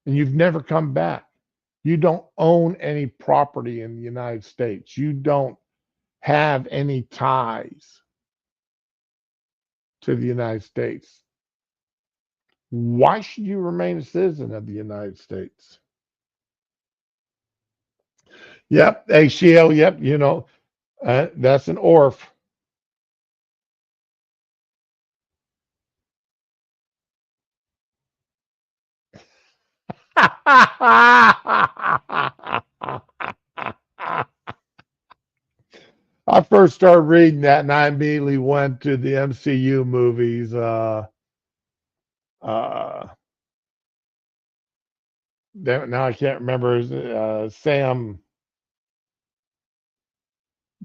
and you've never come back. You don't own any property in the United States. You don't have any ties to the United States. Why should you remain a citizen of the United States? Yep, ACL, yep, that's an ORF. I first started reading that and I immediately went to the MCU movies. Uh, now I can't remember Sam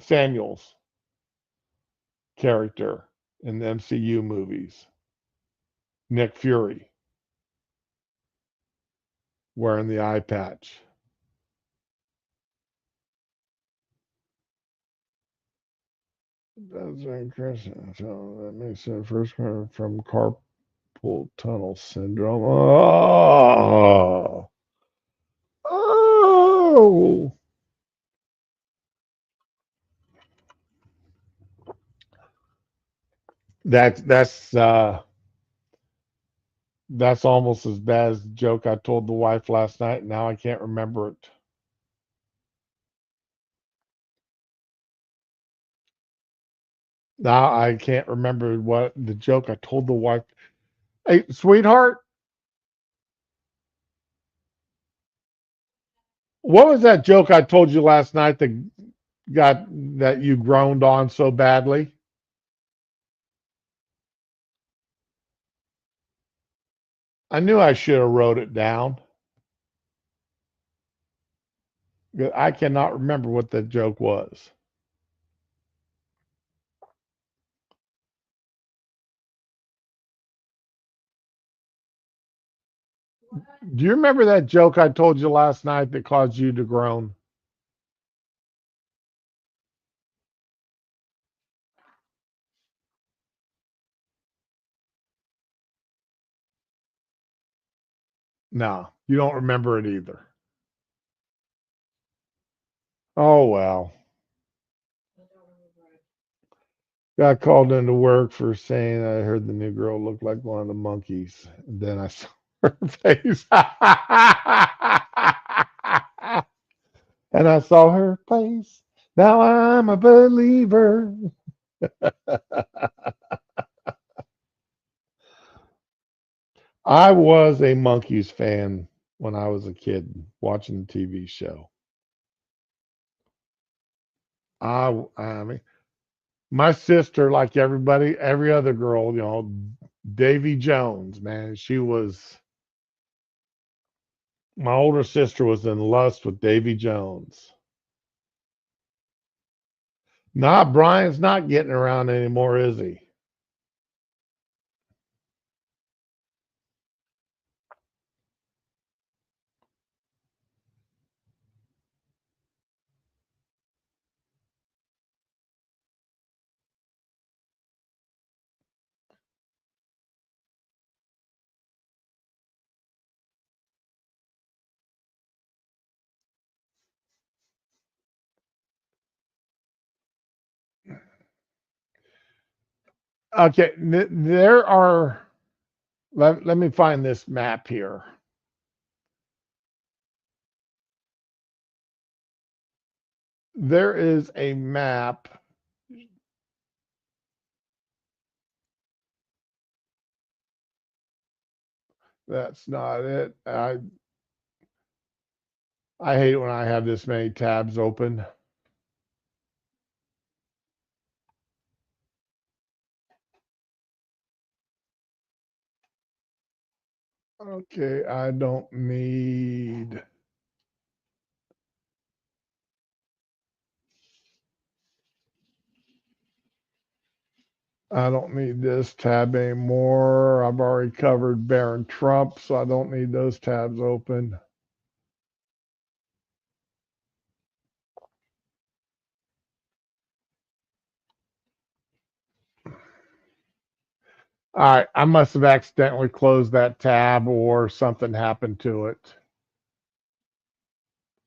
Samuel's character in the MCU movies, Nick Fury, wearing the eye patch. That's interesting. So that makes sense. First from carpal tunnel syndrome. Oh, oh. That's almost as bad as the joke I told the wife last night. Now I can't remember it. Now I can't remember what the joke I told the wife. Hey, sweetheart, what was that joke I told you last night that you groaned on so badly? I knew I should have wrote it down. I cannot remember what that joke was. Do you remember that joke I told you last night that caused you to groan? No, you don't remember it either. Oh well. Got called into work for saying I heard the new girl looked like one of the monkeys. And then I saw her face. And I saw her face. Now I'm a believer. I was a Monkees fan when I was a kid watching the TV show. I mean, my sister, like everybody, every other girl, Davy Jones, man, my older sister was in lust with Davy Jones. Nah, Brian's not getting around anymore, is he? Okay, there are. Let me find this map here. There is a map. That's not it. I hate when I have this many tabs open. Okay, I don't need. I don't need this tab anymore. I've already covered Barron Trump, so I don't need those tabs open. All right, I must have accidentally closed that tab or something happened to it.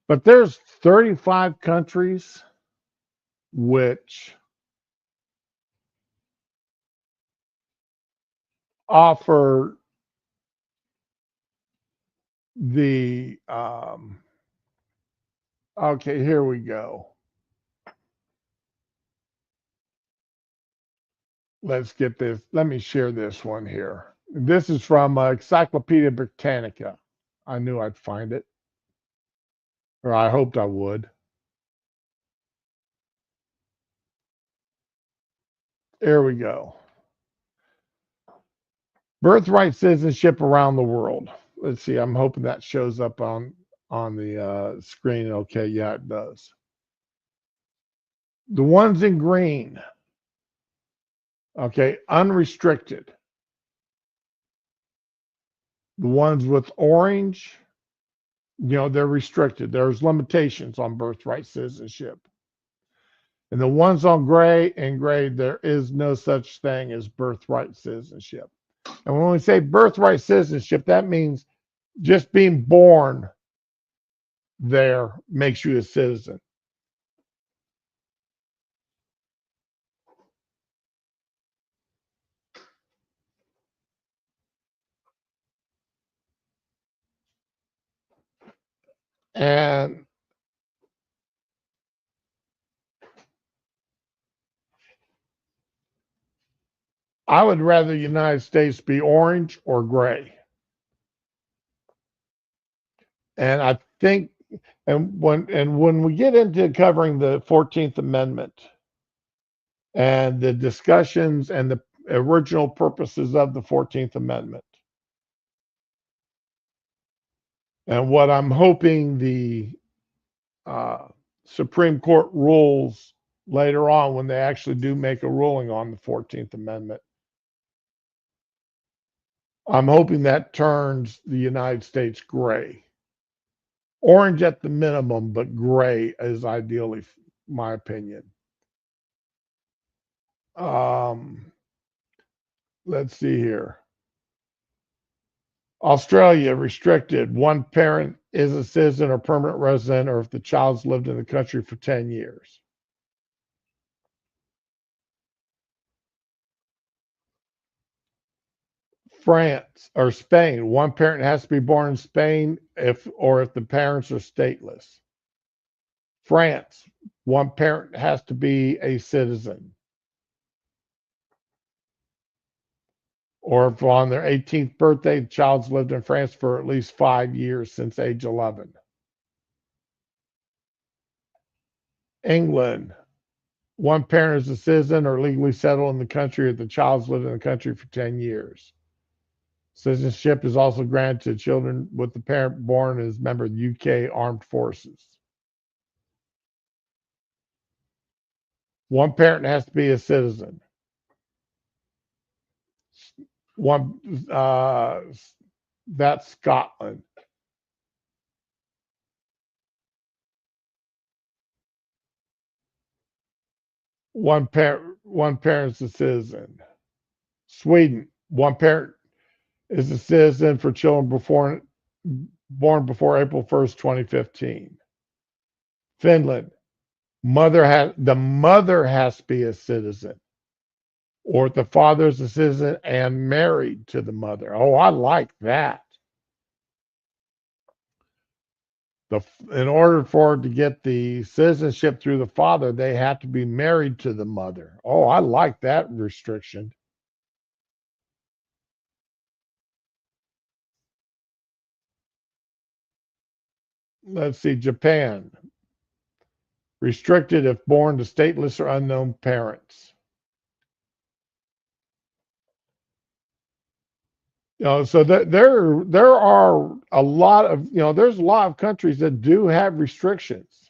But there's 35 countries which offer the okay, here we go. Let's get this. Let me share this one here. This is from Encyclopedia Britannica. I knew I'd find it, or I hoped I would. There we go. Birthright citizenship around the world. Let's see. I'm hoping that shows up on the screen. Okay, yeah, it does. The ones in green, okay, unrestricted. The ones with orange, they're restricted. There's limitations on birthright citizenship. And the ones on gray and gray, there is no such thing as birthright citizenship. And when we say birthright citizenship, that means just being born there makes you a citizen. And I would rather the United States be orange or gray. And I think, and when we get into covering the 14th Amendment and the discussions and the original purposes of the 14th Amendment, and what I'm hoping the Supreme Court rules later on when they actually do make a ruling on the 14th Amendment, I'm hoping that turns the United States gray. Orange at the minimum, but gray is ideally my opinion. Let's see here. Australia restricted. One parent is a citizen or permanent resident, or if the child's lived in the country for 10 years. France or Spain. One parent has to be born in Spain if the parents are stateless. France. One parent has to be a citizen. Or if on their 18th birthday, the child's lived in France for at least 5 years since age 11. England. One parent is a citizen or legally settled in the country if the child's lived in the country for 10 years. Citizenship is also granted to children with the parent born as a member of the UK Armed Forces. One parent has to be a citizen. That's Scotland. One parent's a citizen. Sweden. One parent is a citizen for children born before April 1st, 2015. Finland. The mother has to be a citizen, or the father's a citizen and married to the mother. Oh, I like that. In order for to get the citizenship through the father, they have to be married to the mother. Oh, I like that restriction. Let's see, Japan. Restricted if born to stateless or unknown parents. So there are a lot of there's a lot of countries that do have restrictions.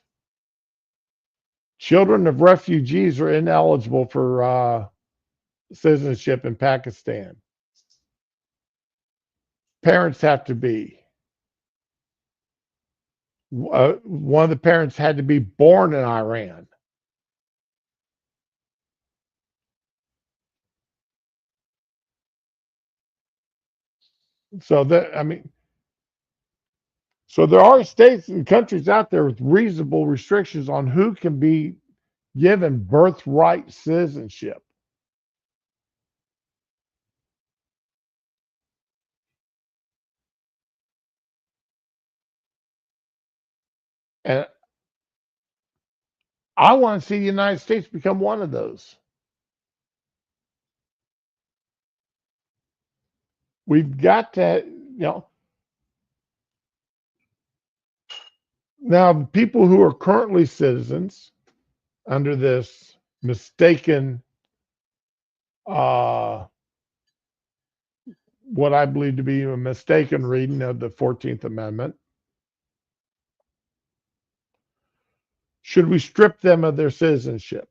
Children of refugees are ineligible for citizenship in Pakistan. Parents have to be. One of the parents had to be born in Iran. So so there are states and countries out there with reasonable restrictions on who can be given birthright citizenship. And I want to see the United States become one of those. We've got to, now people who are currently citizens under this mistaken, what I believe to be a mistaken reading of the 14th Amendment, Should we strip them of their citizenship?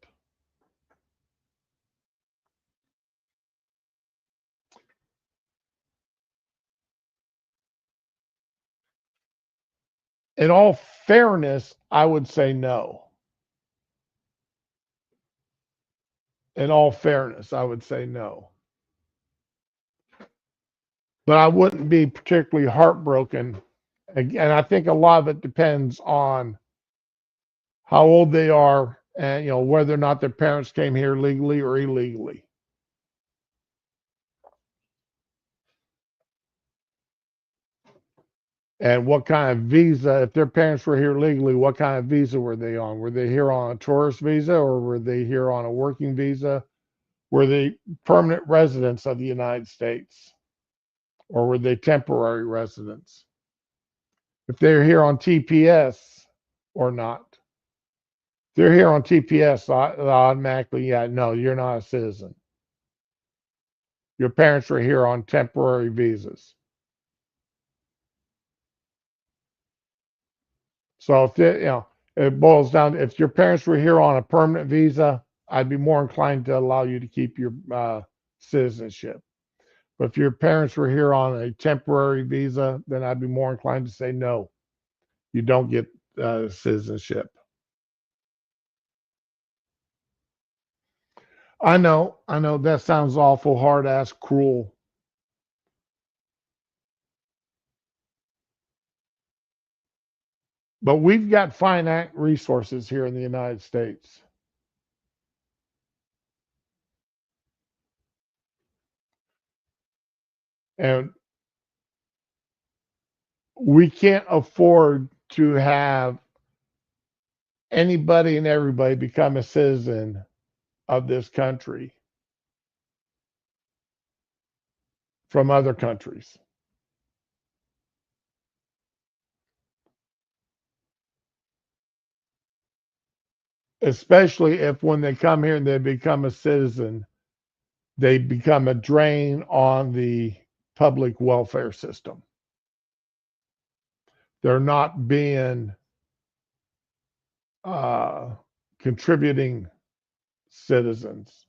In all fairness, I would say no. In all fairness, I would say no. But I wouldn't be particularly heartbroken. And I think a lot of it depends on how old they are and whether or not their parents came here legally or illegally. And what kind of visa, if their parents were here legally, what kind of visa were they on? Were they here on a tourist visa or were they here on a working visa? Were they permanent residents of the United States or were they temporary residents? If they're here on TPS or not. If they're here on TPS, automatically, yeah, no, you're not a citizen. Your parents were here on temporary visas. So if it boils down to if your parents were here on a permanent visa, I'd be more inclined to allow you to keep your citizenship. But if your parents were here on a temporary visa, then I'd be more inclined to say no, you don't get citizenship. I know that sounds awful, hard ass, cruel. But we've got finite resources here in the United States. And we can't afford to have anybody and everybody become a citizen of this country from other countries. Especially if when they come here and they become a citizen, they become a drain on the public welfare system. They're not being contributing citizens.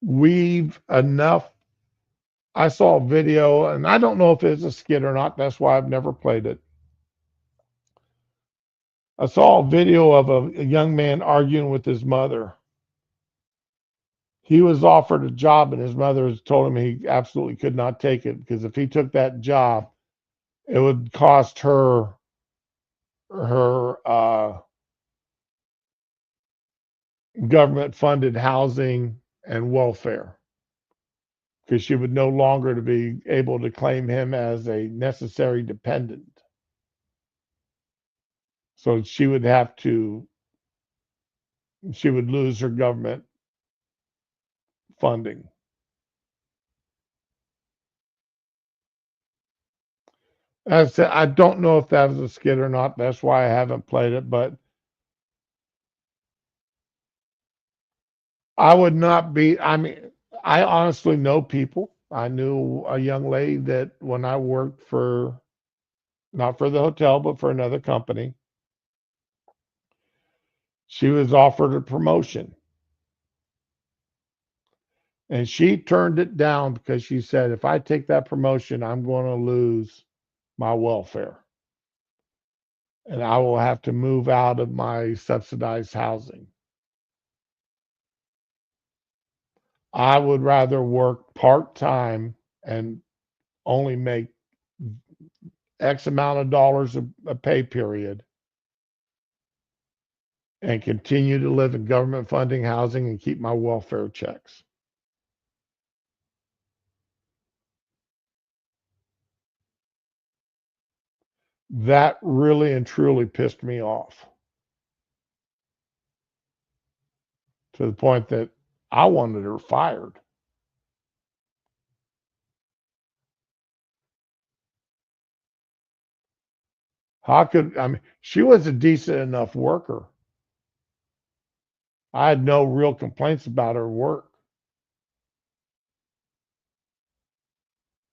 We've enough. I saw a video, and I don't know if it's a skit or not. That's why I've never played it. I saw a video of a young man arguing with his mother. He was offered a job, and his mother told him he absolutely could not take it because if he took that job, it would cost her government funded housing and welfare because she would no longer to be able to claim him as a necessary dependent. So she would lose her government funding. As I said, I don't know if that was a skit or not. That's why I haven't played it, but I would not be. I mean, I honestly know people. I knew a young lady that when I worked for, not for the hotel, but for another company, she was offered a promotion. And she turned it down because she said, if I take that promotion, I'm going to lose my welfare. And I will have to move out of my subsidized housing. I would rather work part time and only make X amount of dollars a pay period and continue to live in government funding housing and keep my welfare checks. That really and truly pissed me off to the point that I wanted her fired. I mean, she was a decent enough worker. I had no real complaints about her work.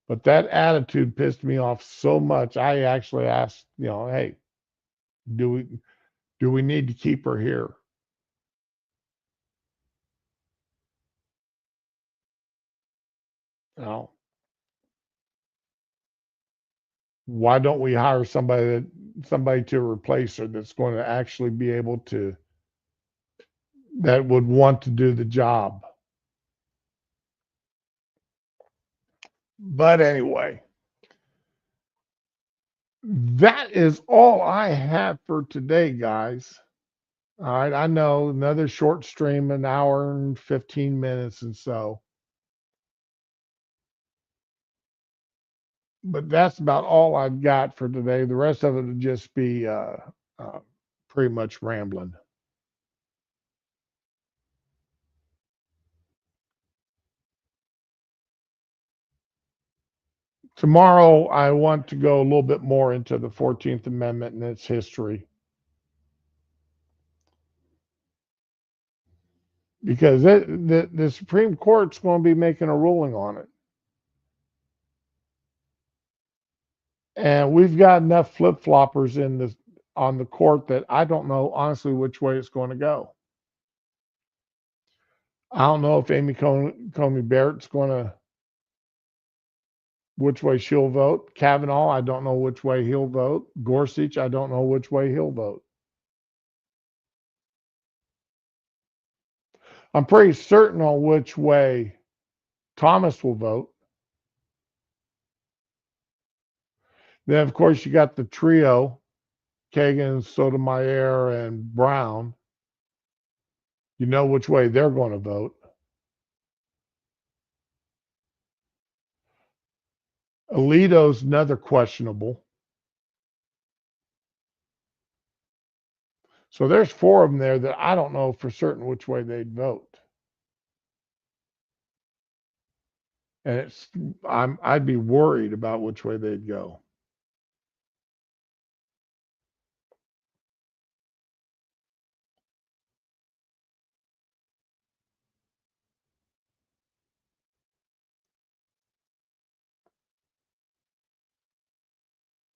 But that attitude pissed me off so much. I actually asked, hey, do we need to keep her here? You know, why don't we hire somebody to replace her that's going to actually be able to, that would want to do the job? But anyway, that is all I have for today, guys. All right, I know another short stream, an hour and 15 minutes and so, but that's about all I've got for today. The rest of it would just be uh, pretty much rambling. Tomorrow, I want to go a little bit more into the 14th Amendment and its history, because the Supreme Court's going to be making a ruling on it. And we've got enough flip floppers on the court that I don't know honestly which way it's going to go. I don't know if Amy Coney Barrett's going to, which way she'll vote. Kavanaugh, I don't know which way he'll vote. Gorsuch, I don't know which way he'll vote. I'm pretty certain on which way Thomas will vote. Then, of course, you got the trio, Kagan, Sotomayor, and Brown. You know which way they're going to vote. Alito's another questionable. So there's four of them there that I don't know for certain which way they'd vote. And I'd be worried about which way they'd go.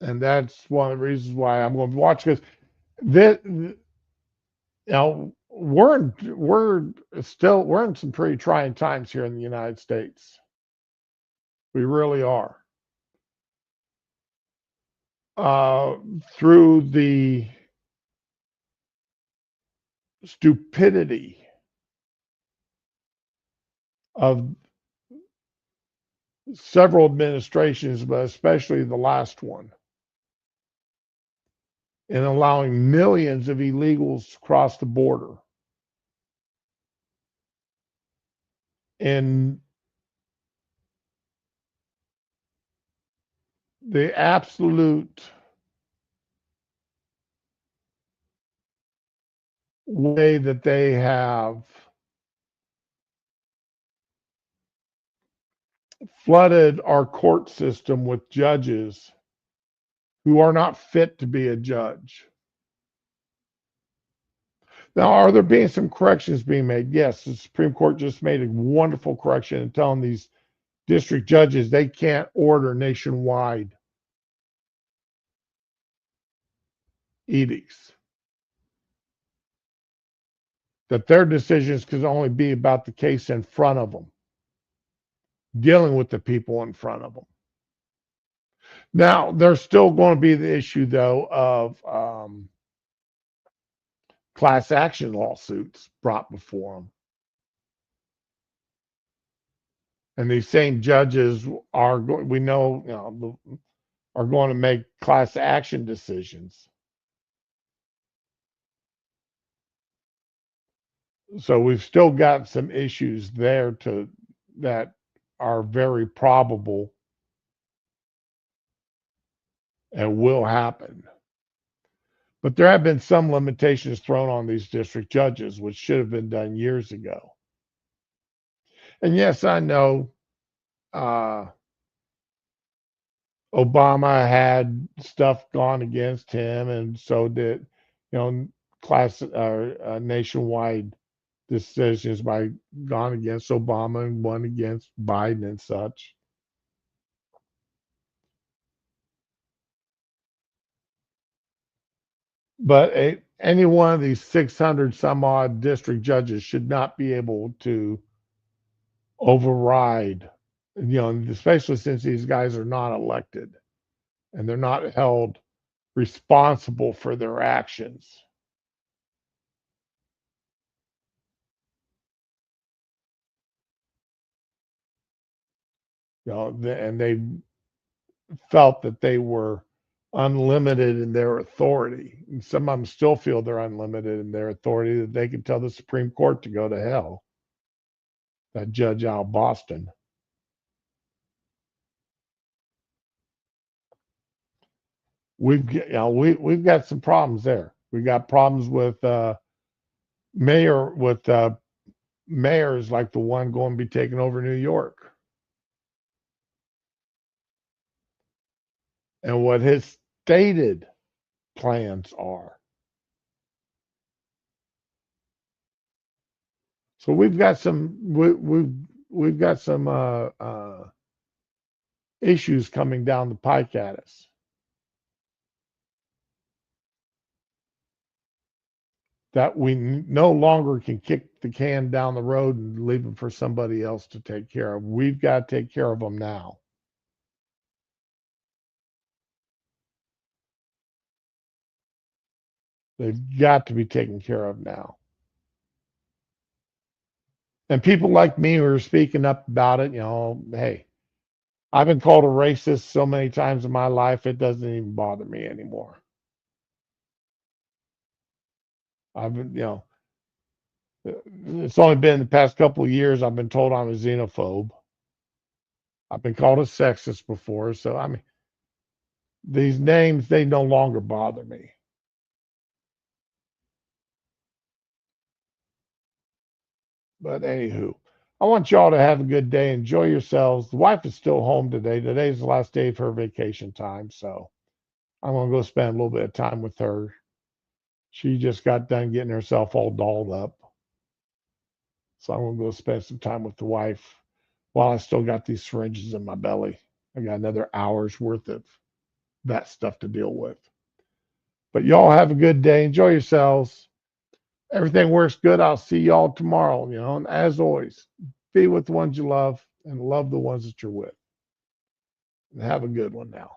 And that's one of the reasons why I'm going to watch, because this, we're in some pretty trying times here in the United States. We really are. Through the stupidity of several administrations, but especially the last one, in allowing millions of illegals to cross the border. And the absolute way that they have flooded our court system with judges who are not fit to be a judge. Now, are there being some corrections being made? Yes, the Supreme Court just made a wonderful correction in telling these district judges they can't order nationwide edicts, that their decisions can only be about the case in front of them, dealing with the people in front of them. Now, there's still going to be the issue, though, of class action lawsuits brought before them. And these same judges are, we know, are going to make class action decisions. So we've still got some issues there that are very probable and will happen. But there have been some limitations thrown on these district judges, which should have been done years ago. And yes, I know Obama had stuff gone against him, and so did, nationwide decisions by gone against Obama and one against Biden and such. But any one of these 600 some odd district judges should not be able to override, especially since these guys are not elected and they're not held responsible for their actions. And they felt that they were unlimited in their authority. And some of them still feel they're unlimited in their authority, that they can tell the Supreme Court to go to hell. That Judge Al Boston. We've got some problems there. We got problems with mayors like the one going to be taking over New York, and what his stated plans are. So we've got some we've got some issues coming down the pike at us. That we no longer can kick the can down the road and leave them for somebody else to take care of. We've got to take care of them now. They've got to be taken care of now. And people like me who are speaking up about it, hey, I've been called a racist so many times in my life, it doesn't even bother me anymore. I've been, it's only been the past couple of years I've been told I'm a xenophobe. I've been called a sexist before. So, I mean, these names, they no longer bother me. But anywho, I want y'all to have a good day. Enjoy yourselves. The wife is still home today. Today's the last day of her vacation time. So I'm going to go spend a little bit of time with her. She just got done getting herself all dolled up. So I'm going to go spend some time with the wife while I still got these syringes in my belly. I got another hour's worth of that stuff to deal with. But y'all have a good day. Enjoy yourselves. Everything works good. I'll see y'all tomorrow. And as always, be with the ones you love and love the ones that you're with. And have a good one now.